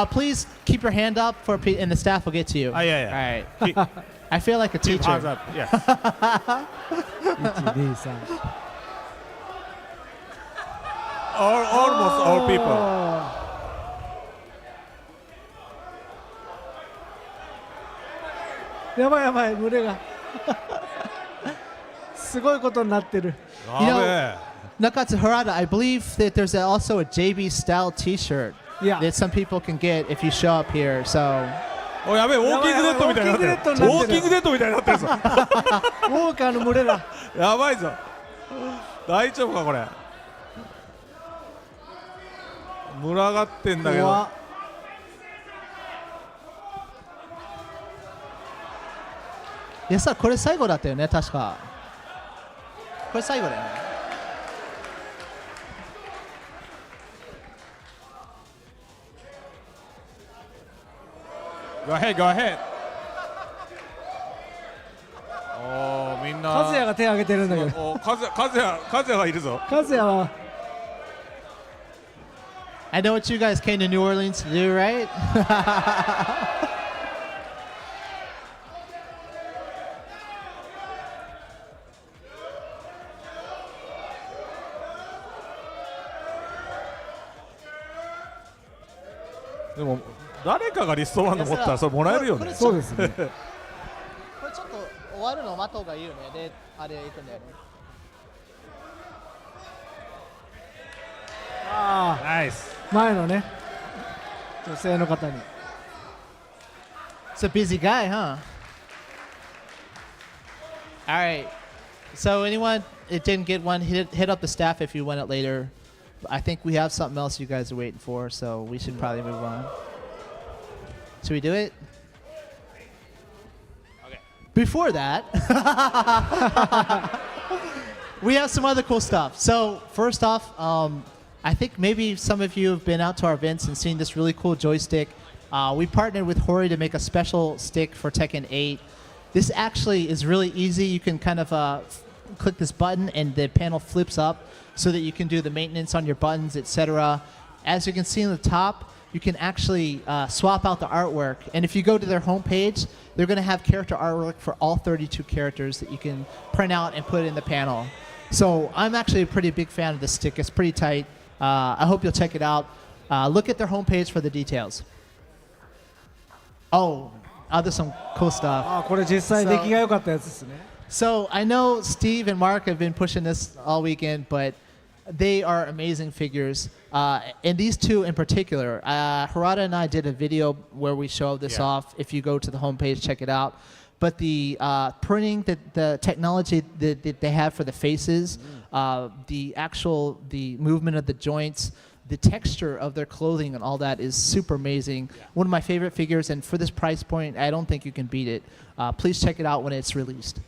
Speaker 2: Please keep your hand up and the staff will get to you.
Speaker 3: Ah, yeah, yeah.
Speaker 2: All right. I feel like a
Speaker 3: Keep hands
Speaker 2: teacher.
Speaker 3: up. Yes.
Speaker 4: 1,2,3
Speaker 3: Almost all people.
Speaker 4: やばいやばい群れがすごいことになってる。
Speaker 3: やべえ。
Speaker 2: Nakatsu Harada, I believe that there's also a JB style T-shirt
Speaker 4: Yeah.
Speaker 2: that some people can get if you show up here. So
Speaker 3: おやべえ、ウォーキングデッドみたいになってる。ウォーキングデッドみたいになってるぞ。
Speaker 4: ウォーカーの群れだ。
Speaker 3: やばいぞ。大丈夫かこれ。群がってんだけど。
Speaker 4: 怖っ。
Speaker 2: いやさ、これ最後だったよね、確か。これ最後だよね。
Speaker 3: Go ahead, go ahead. おー、みんな。
Speaker 4: カズヤが手を挙げてるんだけど。
Speaker 3: おー、カズヤがいるぞ。
Speaker 4: カズヤは
Speaker 2: I know what you guys came to New Orleans to do, right?
Speaker 3: でも誰かがリストバンド持ったらそれもらえるよね。
Speaker 4: そうですね。
Speaker 2: これちょっと終わるの待った方がいいよね。で、あれ行くんだよね。
Speaker 4: あ
Speaker 3: ナイス。
Speaker 4: あ、前のね、女性の方に。
Speaker 2: It's a busy guy, huh? All right. So anyone it didn't get one, hit up the staff if you want it later. I think we have something else you guys are waiting for, so we should probably move on. Should we do it? Okay. Before that, we have some other cool stuff. So first off, I think maybe some of you have been out to our events and seen this really cool joystick. We partnered with Hori to make a special stick for Tekken 8. This actually is really easy. You can kind of click this button and the panel flips up so that you can do the maintenance on your buttons, etc. As you can see on the top, you can actually swap out the artwork. And if you go to their homepage, they're going to have character artwork for all 32 characters that you can print out and put in the panel. So I'm actually a pretty big fan of this stick. It's pretty tight. I hope you'll check it out. Look at their homepage for the details. Oh, there's some cool stuff.
Speaker 4: ああ、これ実際出来が良かったやつですね。
Speaker 2: So I know Steve and Mark have been pushing this all weekend, but they are amazing figures. And these two in particular, Harada and I did a video where we show this off. If you go to the homepage, check it out. But the printing, the technology that they have for the faces, the movement of the joints, the texture of their clothing and all that is super amazing. One of my favorite figures, and for this price point, I don't think you can beat it. Please check it out when it's released.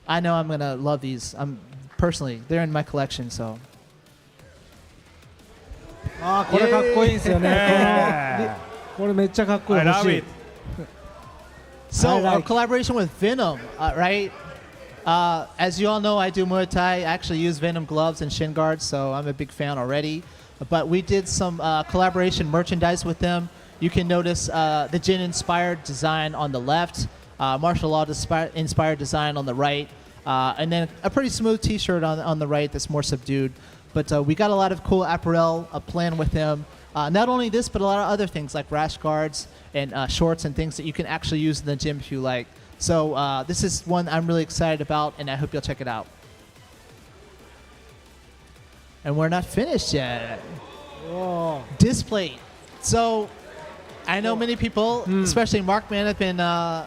Speaker 2: I know I'm gonna love these. Personally, they're in my collection, so.
Speaker 4: ああ、これかっこいいんですよね。これめっちゃかっこいい。
Speaker 3: I love it.
Speaker 2: So
Speaker 4: I
Speaker 2: our
Speaker 4: like-
Speaker 2: collaboration with Venom, right? As you all know, I do Muay Thai. I actually use Venom gloves and shin guards, so I'm a big fan already. But we did some collaboration merchandise with them. You can notice the Jin-inspired design on the left, martial law-inspired design on the right, and then a pretty smooth T-shirt on the right that's more subdued. But we got a lot of cool apparel planned with them. Not only this, but a lot of other things like rash guards and shorts and things that you can actually use in the gym if you like. So this is one I'm really excited about, and I hope you'll check it out. And we're not finished yet.
Speaker 4: Whoa.
Speaker 2: Display. So I know many people, especially Markman, have been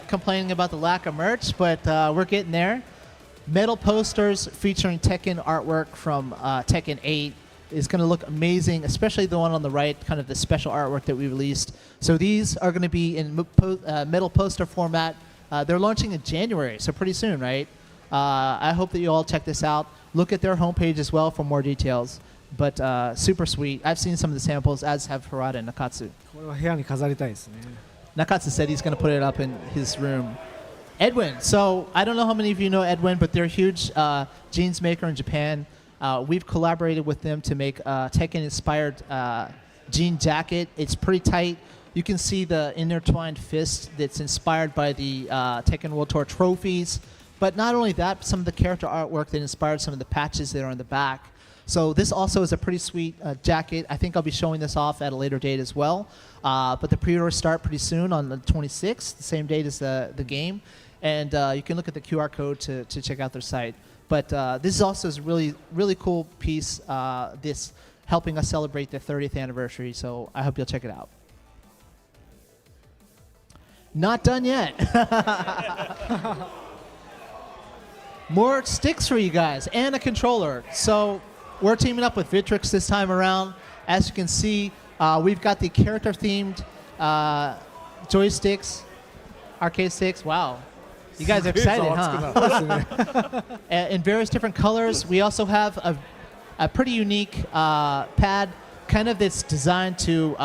Speaker 2: complaining about the lack of merch, but we're getting there. Metal posters featuring Tekken artwork from Tekken 8 is going to look amazing, especially the one on the right, kind of the special artwork that we released. So these are going to be in metal poster format. They're launching in January, so pretty soon, right? I hope that you all check this out. Look at their homepage as well for more details. But super sweet. I've seen some of the samples, as have Harada and Nakatsu.
Speaker 4: これは部屋に飾りたいですね。
Speaker 2: Nakatsu said he's going to put it up in his room. Edwin. So I don't know how many of you know Edwin, but they're a huge jeans maker in Japan. We've collaborated with them to make a Tekken-inspired jean jacket. It's pretty tight. You can see the intertwined fist that's inspired by the Tekken World Tour trophies. But not only that, some of the character artwork that inspired some of the patches that are on the back. So this also is a pretty sweet jacket. I think I'll be showing this off at a later date as well. But the pre-orders start pretty soon on the 26th, the same date as the game. And you can look at the QR code to check out their site. But this is also a really, really cool piece, this helping us celebrate the 30th anniversary. So I hope you'll check it out. Not done yet. More sticks for you guys and a controller. So we're teaming up with Vitrix this time around. As you can see, we've got the character-themed joysticks, arcade sticks. Wow. You guys are excited, huh? In various different colors. We also have a pretty unique pad, kind of that's designed to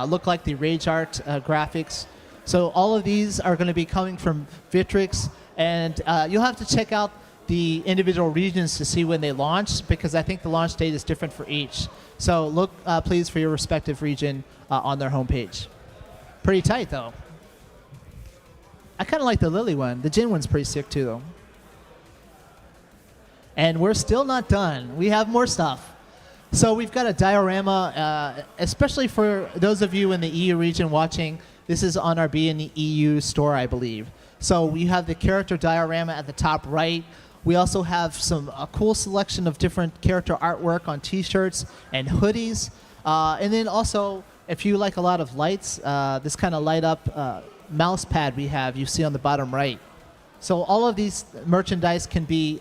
Speaker 2: look like the Rage Art graphics. So all of these are going to be coming from Vitrix, and you'll have to check out the individual regions to see when they launch, because I think the launch date is different for each. So look, please, for your respective region on their homepage. Pretty tight, though. I kind of like the Lily one. The Jin one's pretty sick, too, though. And we're still not done. We have more stuff. So we've got a diorama, especially for those of you in the EU region watching. This is on our Be in the EU store, I believe. So we have the character diorama at the top right. We also have a cool selection of different character artwork on T-shirts and hoodies. And then also, if you like a lot of lights, this kind of light up mouse pad you see on the bottom right. So all of these merchandise can be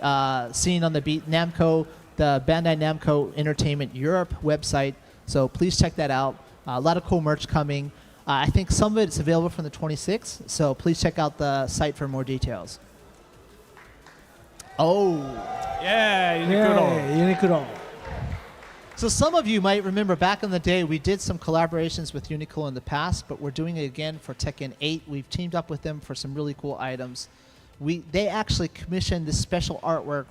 Speaker 2: seen on the Namco, the Bandai Namco Entertainment Europe website. So please check that out. A lot of cool merch coming. I think some of it is available from the 26th. So please check out the site for more details. Oh.
Speaker 3: Yeah, Uniqlo.
Speaker 2: So some of you might remember back in the day we did some collaborations with Uniqlo in the past, but we're doing it again for Tekken 8. We've teamed up with them for some really cool items. They actually commissioned this special artwork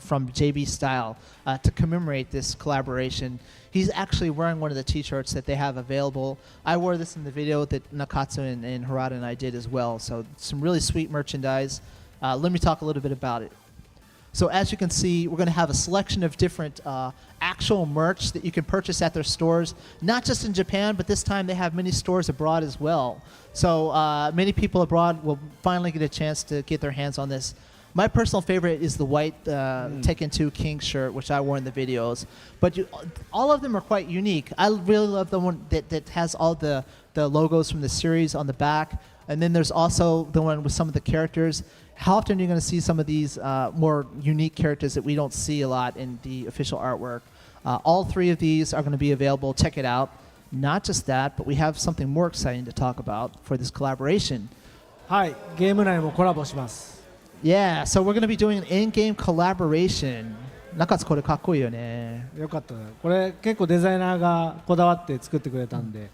Speaker 2: from JB Style to commemorate this collaboration. He's actually wearing one of the T-shirts that they have available. I wore this in the video that Nakatsu and Harada and I did as well. So some really sweet merchandise. Let me talk a little bit about it. So as you can see, we're going to have a selection of different actual merch that you can purchase at their stores, not just in Japan, but this time they have many stores abroad as well. So many people abroad will finally get a chance to get their hands on this. My personal favorite is the white Tekken 2 King shirt, which I wore in the videos. But all of them are quite unique. I really love the one that has all the logos from the series on the back. And then there's also the one with some of the characters. How often are you going to see some of these more unique characters that we don't see a lot in the official artwork? All three of these are going to be available. Check it out. Not just that, but we have something more exciting to talk about for this collaboration.
Speaker 4: はい、ゲーム内もコラボします。
Speaker 2: Yeah, so we're going to be doing an in-game collaboration. 中津これかっこいいよね。
Speaker 4: よかったね。これ結構デザイナーがこだわって作ってくれたんで、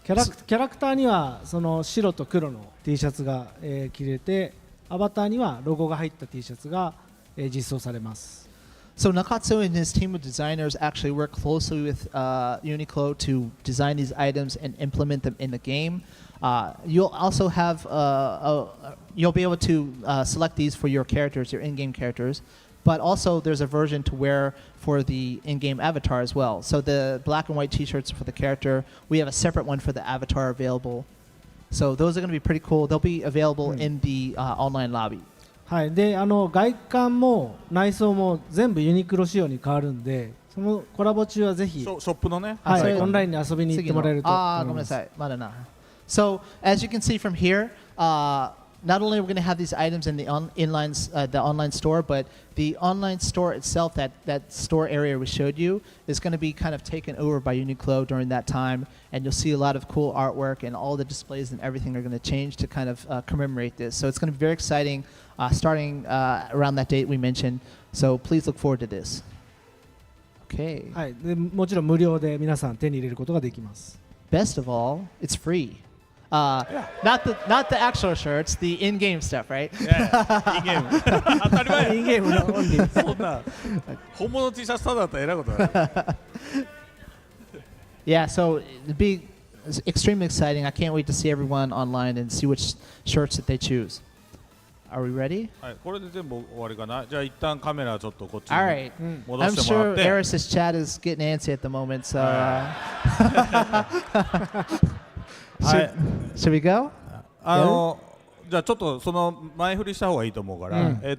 Speaker 4: キャラクターにはその白と黒の T シャツが、着れて、アバターにはロゴが入った T シャツが、実装されます。
Speaker 2: So Nakatsu and his team of designers actually work closely with Uniqlo to design these items and implement them in the game. You'll also have you'll be able to select these for your characters, your in-game characters, but also there's a version to wear for the in-game avatar as well. So the black and white T-shirts for the character, we have a separate one for the avatar available. So those are going to be pretty cool. They'll be available in the online lobby.
Speaker 4: はい、で外観も内装も全部ユニクロ仕様に変わるんで、そのコラボ中はぜひ、
Speaker 3: ショップのね、
Speaker 4: はい、オンラインに遊びに行ってもらえると思います。
Speaker 2: ごめんなさい。So as you can see from here, not only are we going to have these items in the online store, but the online store itself, that store area we showed you, is going to be kind of taken over by Uniqlo during that time, and you'll see a lot of cool artwork, and all the displays and everything are going to change to kind of commemorate this. So it's going to be very exciting, starting around that date we mentioned. So please look forward to this. Okay.
Speaker 4: はい、でもちろん無料で皆さん手に入れることができます。
Speaker 2: Best of all, it's free. Not the actual shirts, the in-game stuff, right?
Speaker 3: Yeah, in-game. 当たり前。
Speaker 4: インゲームのオンリー。
Speaker 3: そんな本物 T シャツただだったらえらいことだ。
Speaker 2: Yeah, so it'd be extremely exciting. I can't wait to see everyone online and see which shirts that they choose. Are we ready?
Speaker 3: はい、これで全部終わりかな。じゃあ一旦カメラちょっとこっち
Speaker 2: All
Speaker 3: に
Speaker 2: right.
Speaker 3: 戻
Speaker 2: I'm
Speaker 3: してもら
Speaker 2: sure
Speaker 3: って。
Speaker 2: Eris's chat is getting antsy at the moment, so should we go?
Speaker 3: じゃあちょっとその前振りした方がいいと思うから、あれ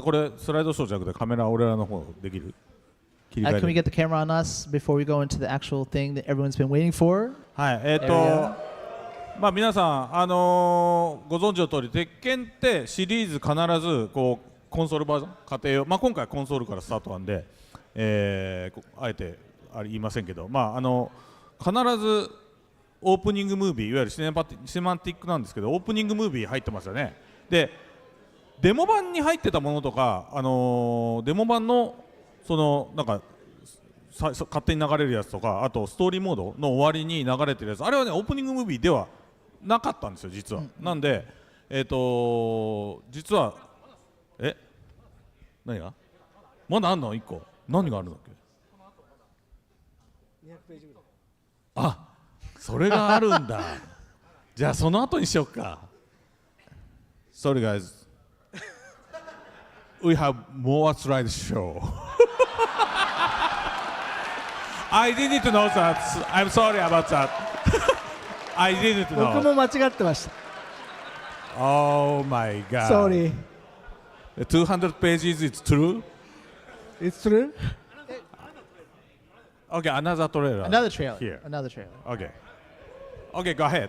Speaker 3: これスライドショーじゃなくてカメラ俺らの方できる？切り替え
Speaker 2: Can we
Speaker 3: る？
Speaker 2: get the camera on us before we go into the actual thing that everyone's been waiting for?
Speaker 3: はい、まあ皆さんご存知の通り鉄拳ってシリーズ必ずこうコンソールバージョン家庭用、まあ今回コンソールからスタートなんで、あえて言いませんけど、まあ必ずオープニングムービーいわゆるシネマティックなんですけどオープニングムービー入ってますよね。でデモ版に入ってたものとか、デモ版のそのなんか勝手に流れるやつとか、あとストーリーモードの終わりに流れてるやつ、あれはねオープニングムービーではなかったんですよ実は。なんで実は何がまだあんの1個何があるんだっけ？あ、それがあるんだ。じゃあその後にしよっか。Sorry guys, we have more slide show. I didn't know that. I'm sorry about that. I didn't
Speaker 4: 僕
Speaker 3: know.
Speaker 4: も間違ってました。
Speaker 3: Oh my god.
Speaker 4: Sorry.
Speaker 3: 200 pages is true?
Speaker 4: It's true?
Speaker 3: Okay, another trailer.
Speaker 2: Another trailer.
Speaker 3: Here.
Speaker 2: Another trailer.
Speaker 3: Okay. Okay, go ahead.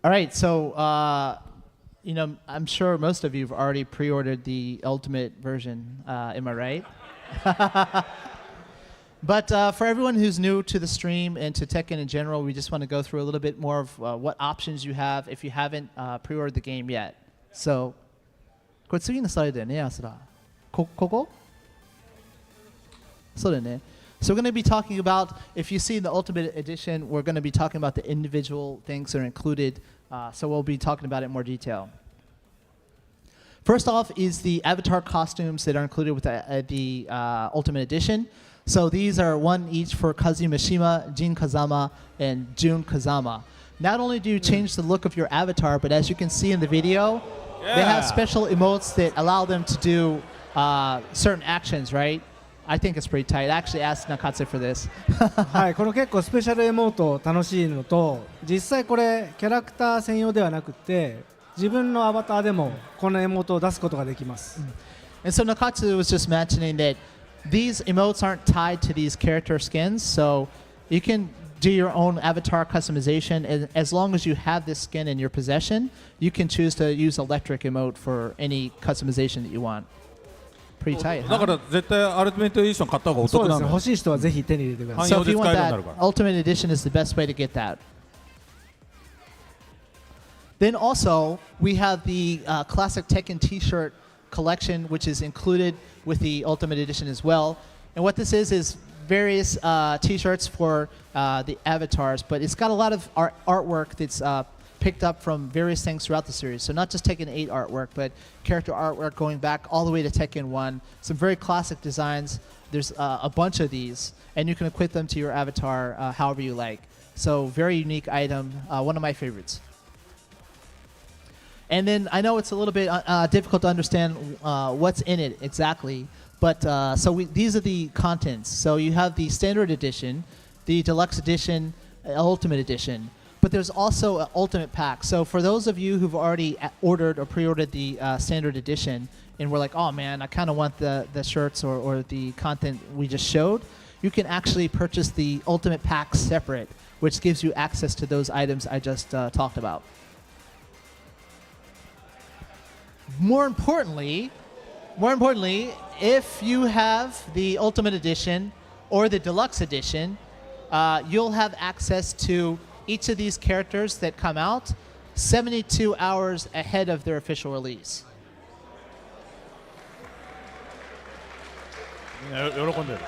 Speaker 2: All right, so I'm sure most of you have already pre-ordered the ultimate version. Am I right? But for everyone who's new to the stream and to Tekken in general, we just want to go through a little bit more of what options you have if you haven't pre-ordered the game yet. So, これ次のスライドだよね、アスラ。ここ？そうだよね。So we're going to be talking about, if you see in the Ultimate Edition, we're going to be talking about the individual things that are included. So we'll be talking about it in more detail. First off is the avatar costumes that are included with the Ultimate Edition. So these are one each for Kazu Mishima, Jin Kazama, and Jun Kazama. Not only do you change the look of your avatar, but as you can see in the video, they have special emotes that allow them to do certain actions, right? I think it's pretty tight. I actually asked Nakatsu for this.
Speaker 4: はい、この結構スペシャルエモート楽しいのと、実際これキャラクター専用ではなくて、自分のアバターでもこのエモートを出すことができます。
Speaker 2: And so Nakatsu was just mentioning that these emotes aren't tied to these character skins, so you can do your own avatar customization, and as long as you have this skin in your possession, you can choose to use electric emote for any customization that you want. Pretty tight,
Speaker 3: だ
Speaker 2: huh?
Speaker 3: から絶対アルティメットエディション買った方がお
Speaker 4: そうですね、
Speaker 3: 得なのよ。
Speaker 4: 欲しい人はぜひ手に入れてください。
Speaker 2: So if you want that,
Speaker 3: 汎用で使えるようになるから。
Speaker 2: Ultimate Edition is the best way to get that. Then also, we have the classic Tekken t-shirt collection, which is included with the Ultimate Edition as well. And what this is various t-shirts for the avatars, but it's got a lot of artwork that's picked up from various things throughout the series. So not just Tekken 8 artwork, but character artwork going back all the way to Tekken 1. Some very classic designs. There's a bunch of these, and you can equip them to your avatar however you like. So very unique item, one of my favorites. And then I know it's a little bit difficult to understand what's in it exactly, but these are the contents. So you have the Standard Edition, the Deluxe Edition, Ultimate Edition. But there's also an Ultimate Pack. So for those of you who've already ordered or pre-ordered the Standard Edition, and we're like, oh man, I kind of want the shirts or the content we just showed, you can actually purchase the Ultimate Pack separate, which gives you access to those items I just talked about. More importantly, if you have the Ultimate Edition or the Deluxe Edition, you'll have access to each of these characters that come out 72 hours ahead of their official release.
Speaker 3: 喜んでる。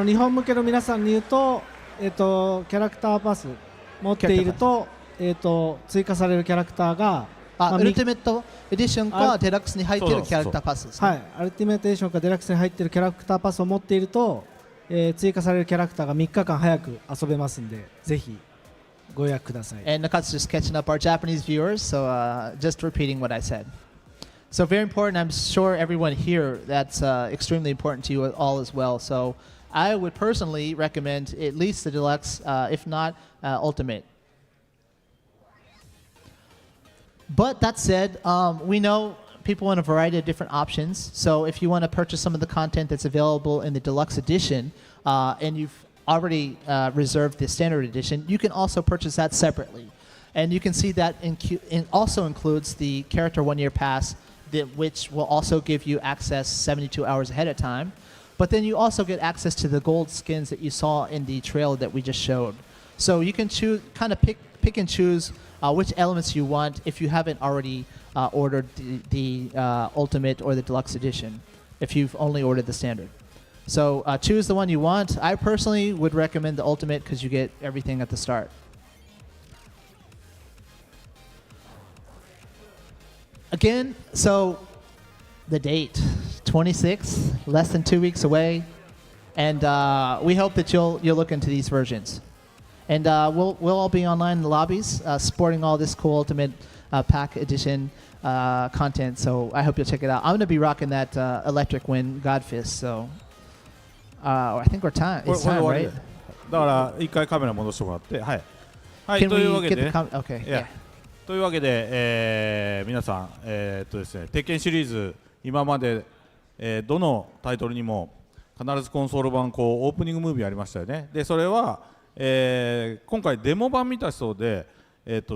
Speaker 4: 日本向けの皆さんに言うと、キャラクターパス持っていると、追加されるキャラクターが、
Speaker 2: ウルティメットエディションかデラックスに入っているキャラクターパスですね。
Speaker 4: はい、アルティメットエディションかデラックスに入っているキャラクターパスを持っていると、追加されるキャラクターが3日間早く遊べますんで、ぜひご予約ください。
Speaker 2: And Nakatsu's just catching up our Japanese viewers, so just repeating what I said. So very important. I'm sure everyone here that's extremely important to you all as well. So I would personally recommend at least the deluxe, if not ultimate. But that said, we know people want a variety of different options. So if you want to purchase some of the content that's available in the deluxe edition, and you've already reserved the standard edition, you can also purchase that separately. And you can see that also includes the character 1-year pass, which will also give you access 72 hours ahead of time. But then you also get access to the gold skins that you saw in the trailer that we just showed. So you can choose, kind of pick and choose which elements you want if you haven't already ordered the Ultimate or the Deluxe Edition, if you've only ordered the Standard. So choose the one you want. I personally would recommend the Ultimate because you get everything at the start. Again, so the date, 26th, less than 2 weeks away, and we hope that you'll look into these versions. And we'll all be online in the lobbies, sporting all this cool Ultimate Pack Edition content. So I hope you'll check it out. I'm gonna be rocking that Electric Wind Godfist. So I think we're time. It's time, right?
Speaker 3: だから一回カメラ戻してもらって、はい、はい、
Speaker 2: Can
Speaker 3: という
Speaker 2: we
Speaker 3: わけ
Speaker 2: get
Speaker 3: で
Speaker 2: the
Speaker 3: ね、
Speaker 2: okay?
Speaker 3: Yeah.
Speaker 2: Yeah.
Speaker 3: というわけで、皆さん、ですね、鉄拳シリーズ今まで、どのタイトルにも必ずコンソール版こうオープニングムービーありましたよね。でそれは、今回デモ版見た人で、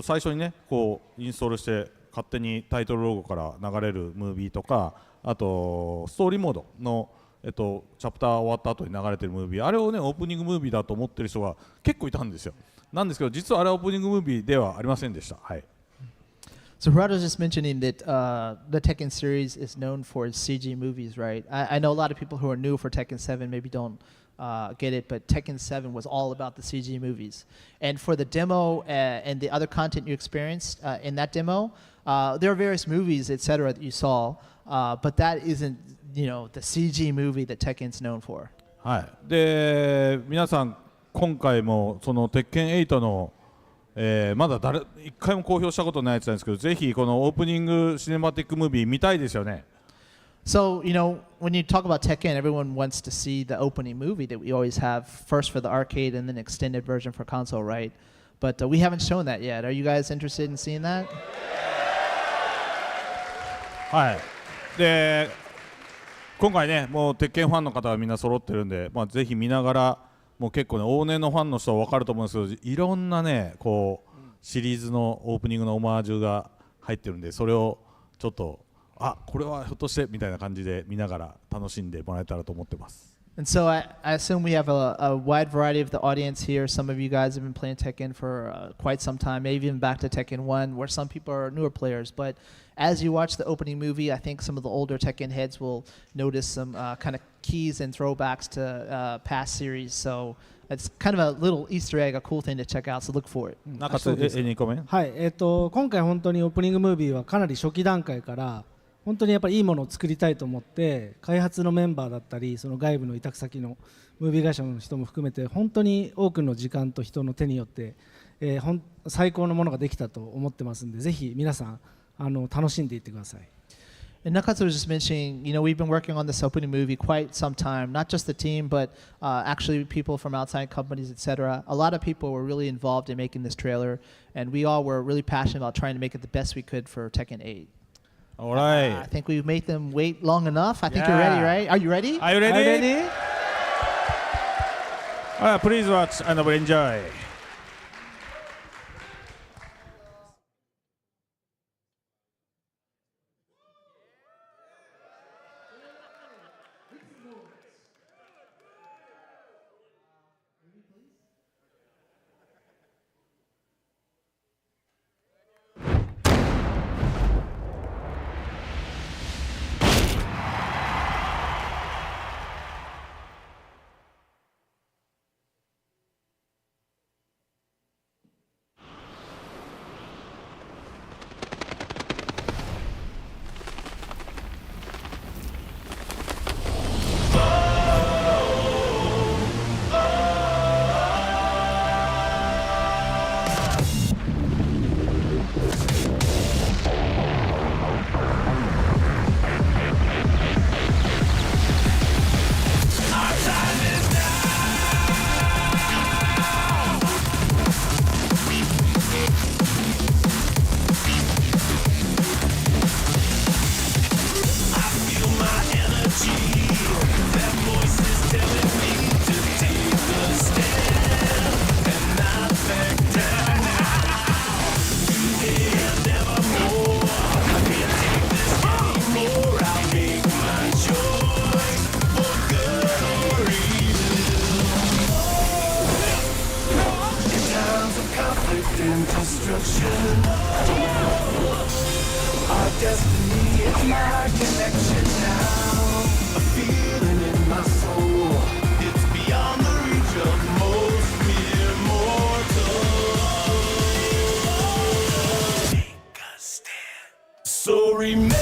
Speaker 3: 最初にねこうインストールして勝手にタイトルロゴから流れるムービーとか、あとストーリーモードのチャプター終わった後に流れてるムービー、あれをねオープニングムービーだと思ってる人が結構いたんですよ。なんですけど実はあれはオープニングムービーではありませんでした。はい。
Speaker 2: So Rod was just mentioning that the Tekken series is known for its CG movies, right? I know a lot of people who are new for Tekken 7 maybe don't get it, but Tekken 7 was all about the CG movies. And for the demo and the other content you experienced in that demo, there are various movies, etc. that you saw, but that isn't, you know, the CG movie that Tekken's known for.
Speaker 3: はい。で皆さん今回もその鉄拳8のまだ一回も公表したことないやつなんですけど、ぜひこのオープニングシネマティックムービー見たいですよね。
Speaker 2: So, you know, when you talk about Tekken, everyone wants to see the opening movie that we always have, first for the arcade and then extended version for console, right? But we haven't shown that yet. Are you guys interested in seeing that?
Speaker 3: はい。で今回ねもう鉄拳ファンの方がみんな揃ってるんで、まあ、ぜひ見ながらもう結構ね往年のファンの人は分かると思うんですけど、いろんなねこうシリーズのオープニングのオマージュが入ってるんで、それをちょっとこれはひょっとしてみたいな感じで見ながら楽しんでもらえたらと思ってます。
Speaker 2: And so I assume we have a wide variety of the audience here. Some of you guys have been playing Tekken for quite some time, maybe even back to Tekken 1, where some people are newer players. But as you watch the opening movie, I think some of the older Tekken heads will notice some kind of keys and throwbacks to past series. So it's kind of a little Easter egg, a cool thing to check out. So look for it.
Speaker 3: 中津2個目。
Speaker 4: はい、今回本当にオープニングムービーはかなり初期段階から本当にやっぱりいいものを作りたいと思って開発のメンバーだったりその外部の委託先のムービー会社の人も含めて本当に多くの時間と人の手によって、最高のものができたと思ってますんでぜひ皆さん楽しんでいってください。
Speaker 2: And Nakatsu was just mentioning, you know, we've been working on this opening movie quite some time, not just the team, but actually people from outside companies, etc. A lot of people were really involved in making this trailer, and we all were really passionate about trying to make it the best we could for Tekken 8.
Speaker 3: All right.
Speaker 2: I think we've made them wait long enough. I think you're ready, right? Are you ready?
Speaker 3: Are you ready?
Speaker 4: Are you ready?
Speaker 3: All right, please watch and enjoy.
Speaker 7: and destruction. Our destiny is my connection now. A feeling in my soul. It's beyond the reach of most mere mortals. Take a stand. So remember.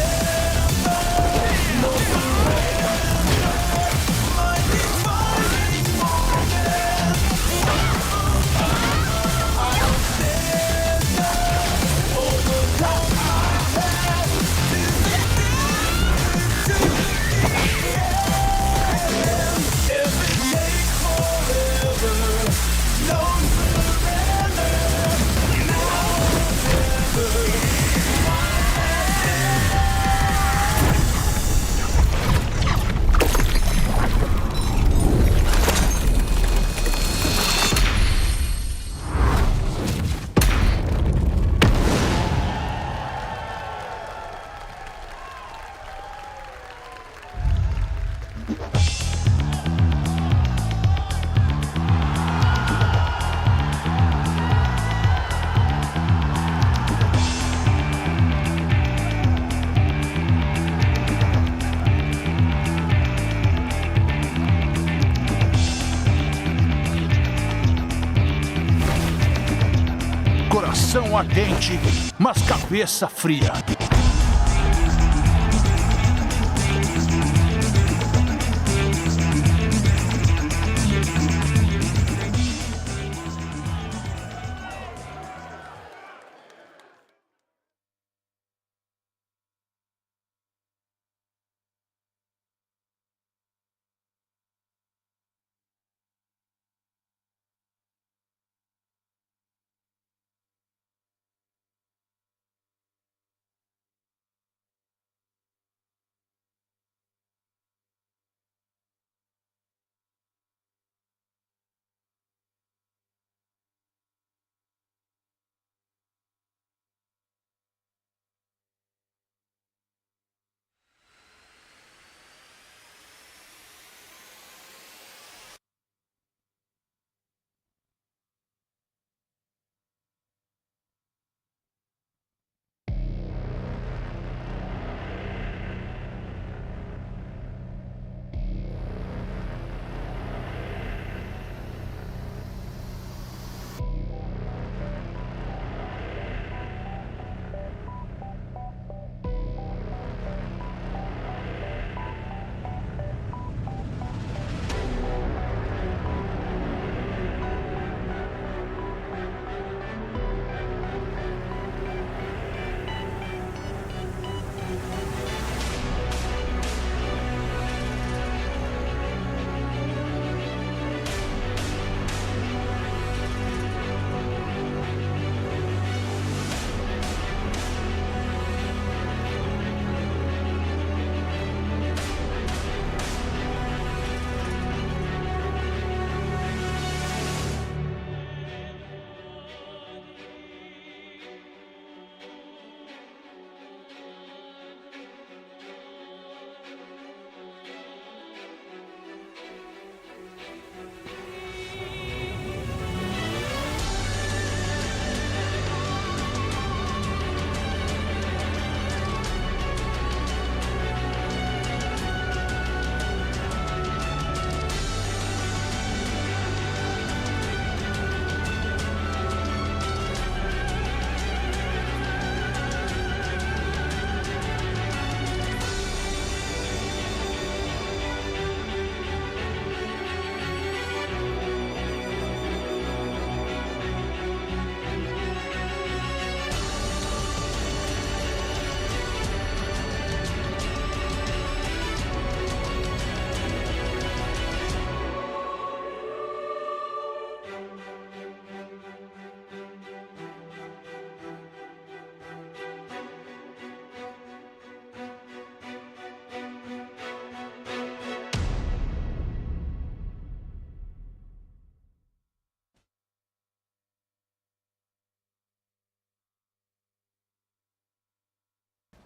Speaker 8: Coração ardente, mas cabeça fria.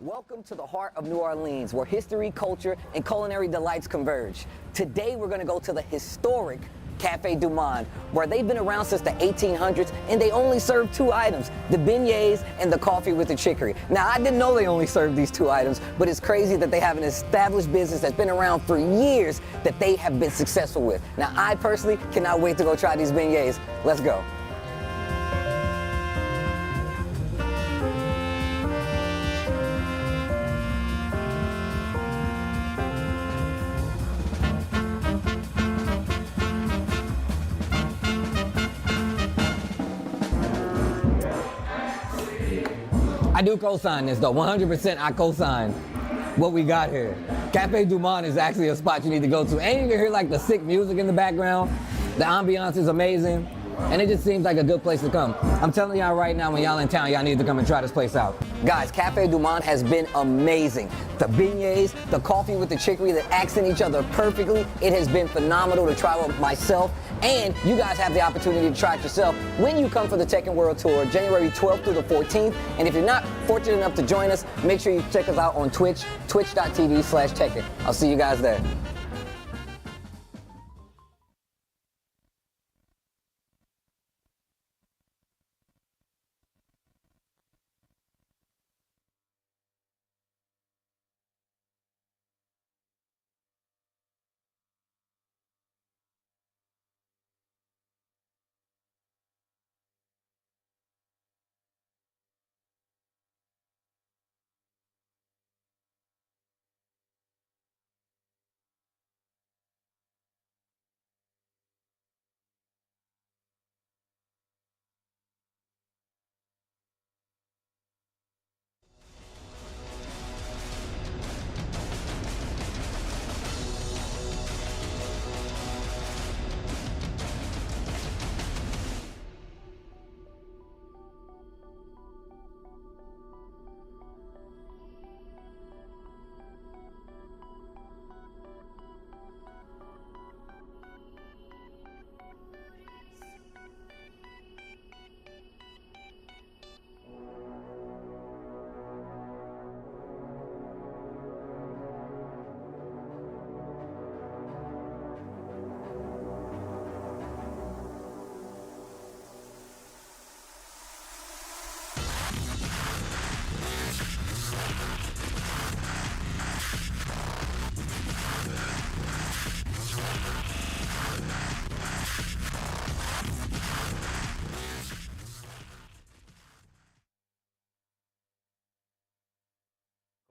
Speaker 9: Welcome to the heart of New Orleans, where history, culture, and culinary delights converge. Today, we're going to go to the historic Cafe Du Monde, where they've been around since the 1800s and they only serve 2 items, the beignets and the coffee with the chicory. Now, I didn't know they only served these 2 items, but it's crazy that they have an established business that's been around for years that they have been successful with. Now, I personally cannot wait to go try these beignets. Let's go. I do co-sign this though, 100% I co-sign what we got here. Cafe Du Monde is actually a spot you need to go to. And you can hear like the sick music in the background. The ambiance is amazing. And it just seems like a good place to come. I'm telling y'all right now, when y'all in town, y'all need to come and try this place out. Guys, Cafe Du Monde has been amazing. The beignets, the coffee with the chicory that accent each other perfectly. It has been phenomenal to try with myself. And you guys have the opportunity to try it yourself when you come for the Tekken World Tour, January 12th through the 14th. And if you're not fortunate enough to join us, make sure you check us out on Twitch, twitch.tv/Tekken. I'll see you guys there.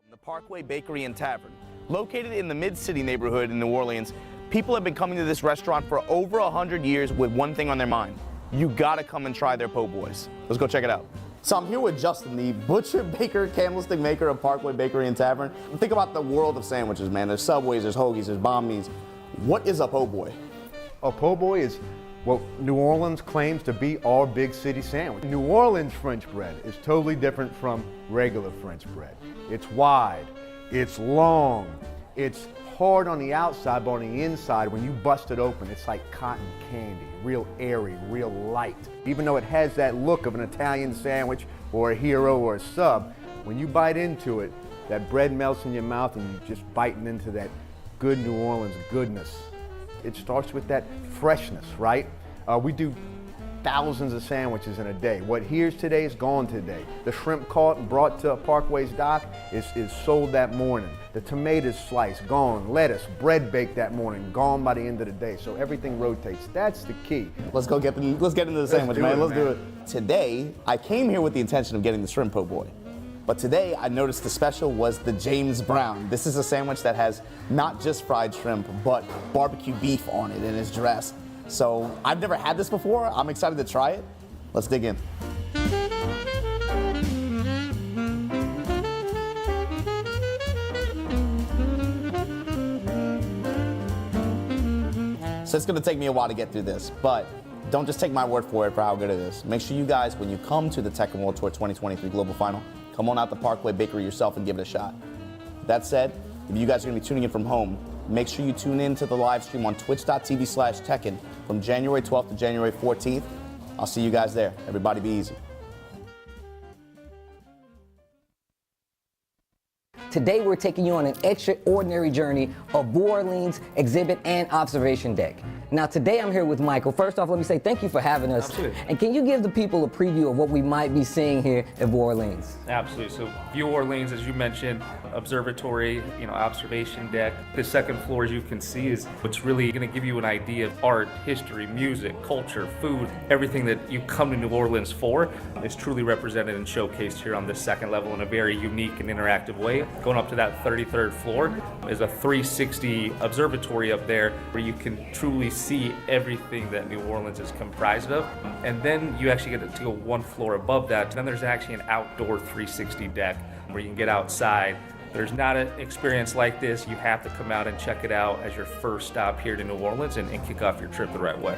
Speaker 10: The Parkway Bakery and Tavern. Located in the Mid-City neighborhood in New Orleans, people have been coming to this restaurant for over 100 years with one thing on their mind. You gotta come and try their po' boys. Let's go check it out. So I'm here with Justin, the butcher, baker, candlestick maker of Parkway Bakery and Tavern. Think about the world of sandwiches, man. There's Subways, there's Hoagies, there's banh mi's. What is a po' boy?
Speaker 11: A po' boy is what New Orleans claims to be our big city sandwich. New Orleans French bread is totally different from regular French bread. It's wide, it's long, it's hard on the outside, but on the inside, when you bust it open, it's like cotton candy, real airy, real light. Even though it has that look of an Italian sandwich or a hero or a sub, when you bite into it, that bread melts in your mouth and you're just biting into that good New Orleans goodness. It starts with that freshness, right? We do thousands of sandwiches in a day. What here's today is gone today. The shrimp caught and brought to Parkway's dock is sold that morning. The tomatoes sliced, gone. Lettuce, bread baked that morning, gone by the end of the day. So everything rotates. That's the key.
Speaker 10: Let's get into the sandwich, man. Let's do it. Today, I came here with the intention of getting the shrimp po' boy. But today, I noticed the special was the James Brown. This is a sandwich that has not just fried shrimp, but barbecue beef on it and is dressed. So I've never had this before. I'm excited to try it. Let's dig in. So it's gonna take me a while to get through this, but don't just take my word for it for how good it is. Make sure you guys, when you come to the Tekken World Tour 2023 Global Final, come on out to Parkway Bakery yourself and give it a shot. That said, if you guys are gonna be tuning in from home, make sure you tune in to the live stream on twitch.tv/Tekken from January 12th to January 14th. I'll see you guys there. Everybody be easy.
Speaker 9: Today we're taking you on an extraordinary journey of New Orleans exhibit and observation deck. Now today I'm here with Michael. First off, let me say thank you for having us.
Speaker 12: Absolutely.
Speaker 9: And can you give the people a preview of what we might be seeing here at New Orleans?
Speaker 12: Absolutely. So View Orleans, as you mentioned, observatory, observation deck. The second floor, as you can see, is what's really going to give you an idea of art, history, music, culture, food, everything that you come to New Orleans for is truly represented and showcased here on this second level in a very unique and interactive way. Going up to that 33rd floor is a 360 observatory up there where you can truly see everything that New Orleans is comprised of. And then you actually get to go one floor above that. Then there's actually an outdoor 360 deck where you can get outside. There's not an experience like this. You have to come out and check it out as your first stop here to New Orleans and kick off your trip the right way.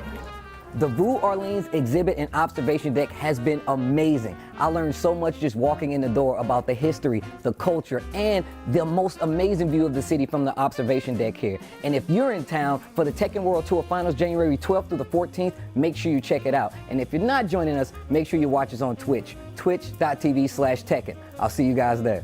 Speaker 9: The View Orleans exhibit and observation deck has been amazing. I learned so much just walking in the door about the history, the culture, and the most amazing view of the city from the observation deck here. And if you're in town for the Tekken World Tour Finals January 12th through the 14th, make sure you check it out. And if you're not joining us, make sure you watch us on Twitch, twitch.tv/Tekken. I'll see you guys there.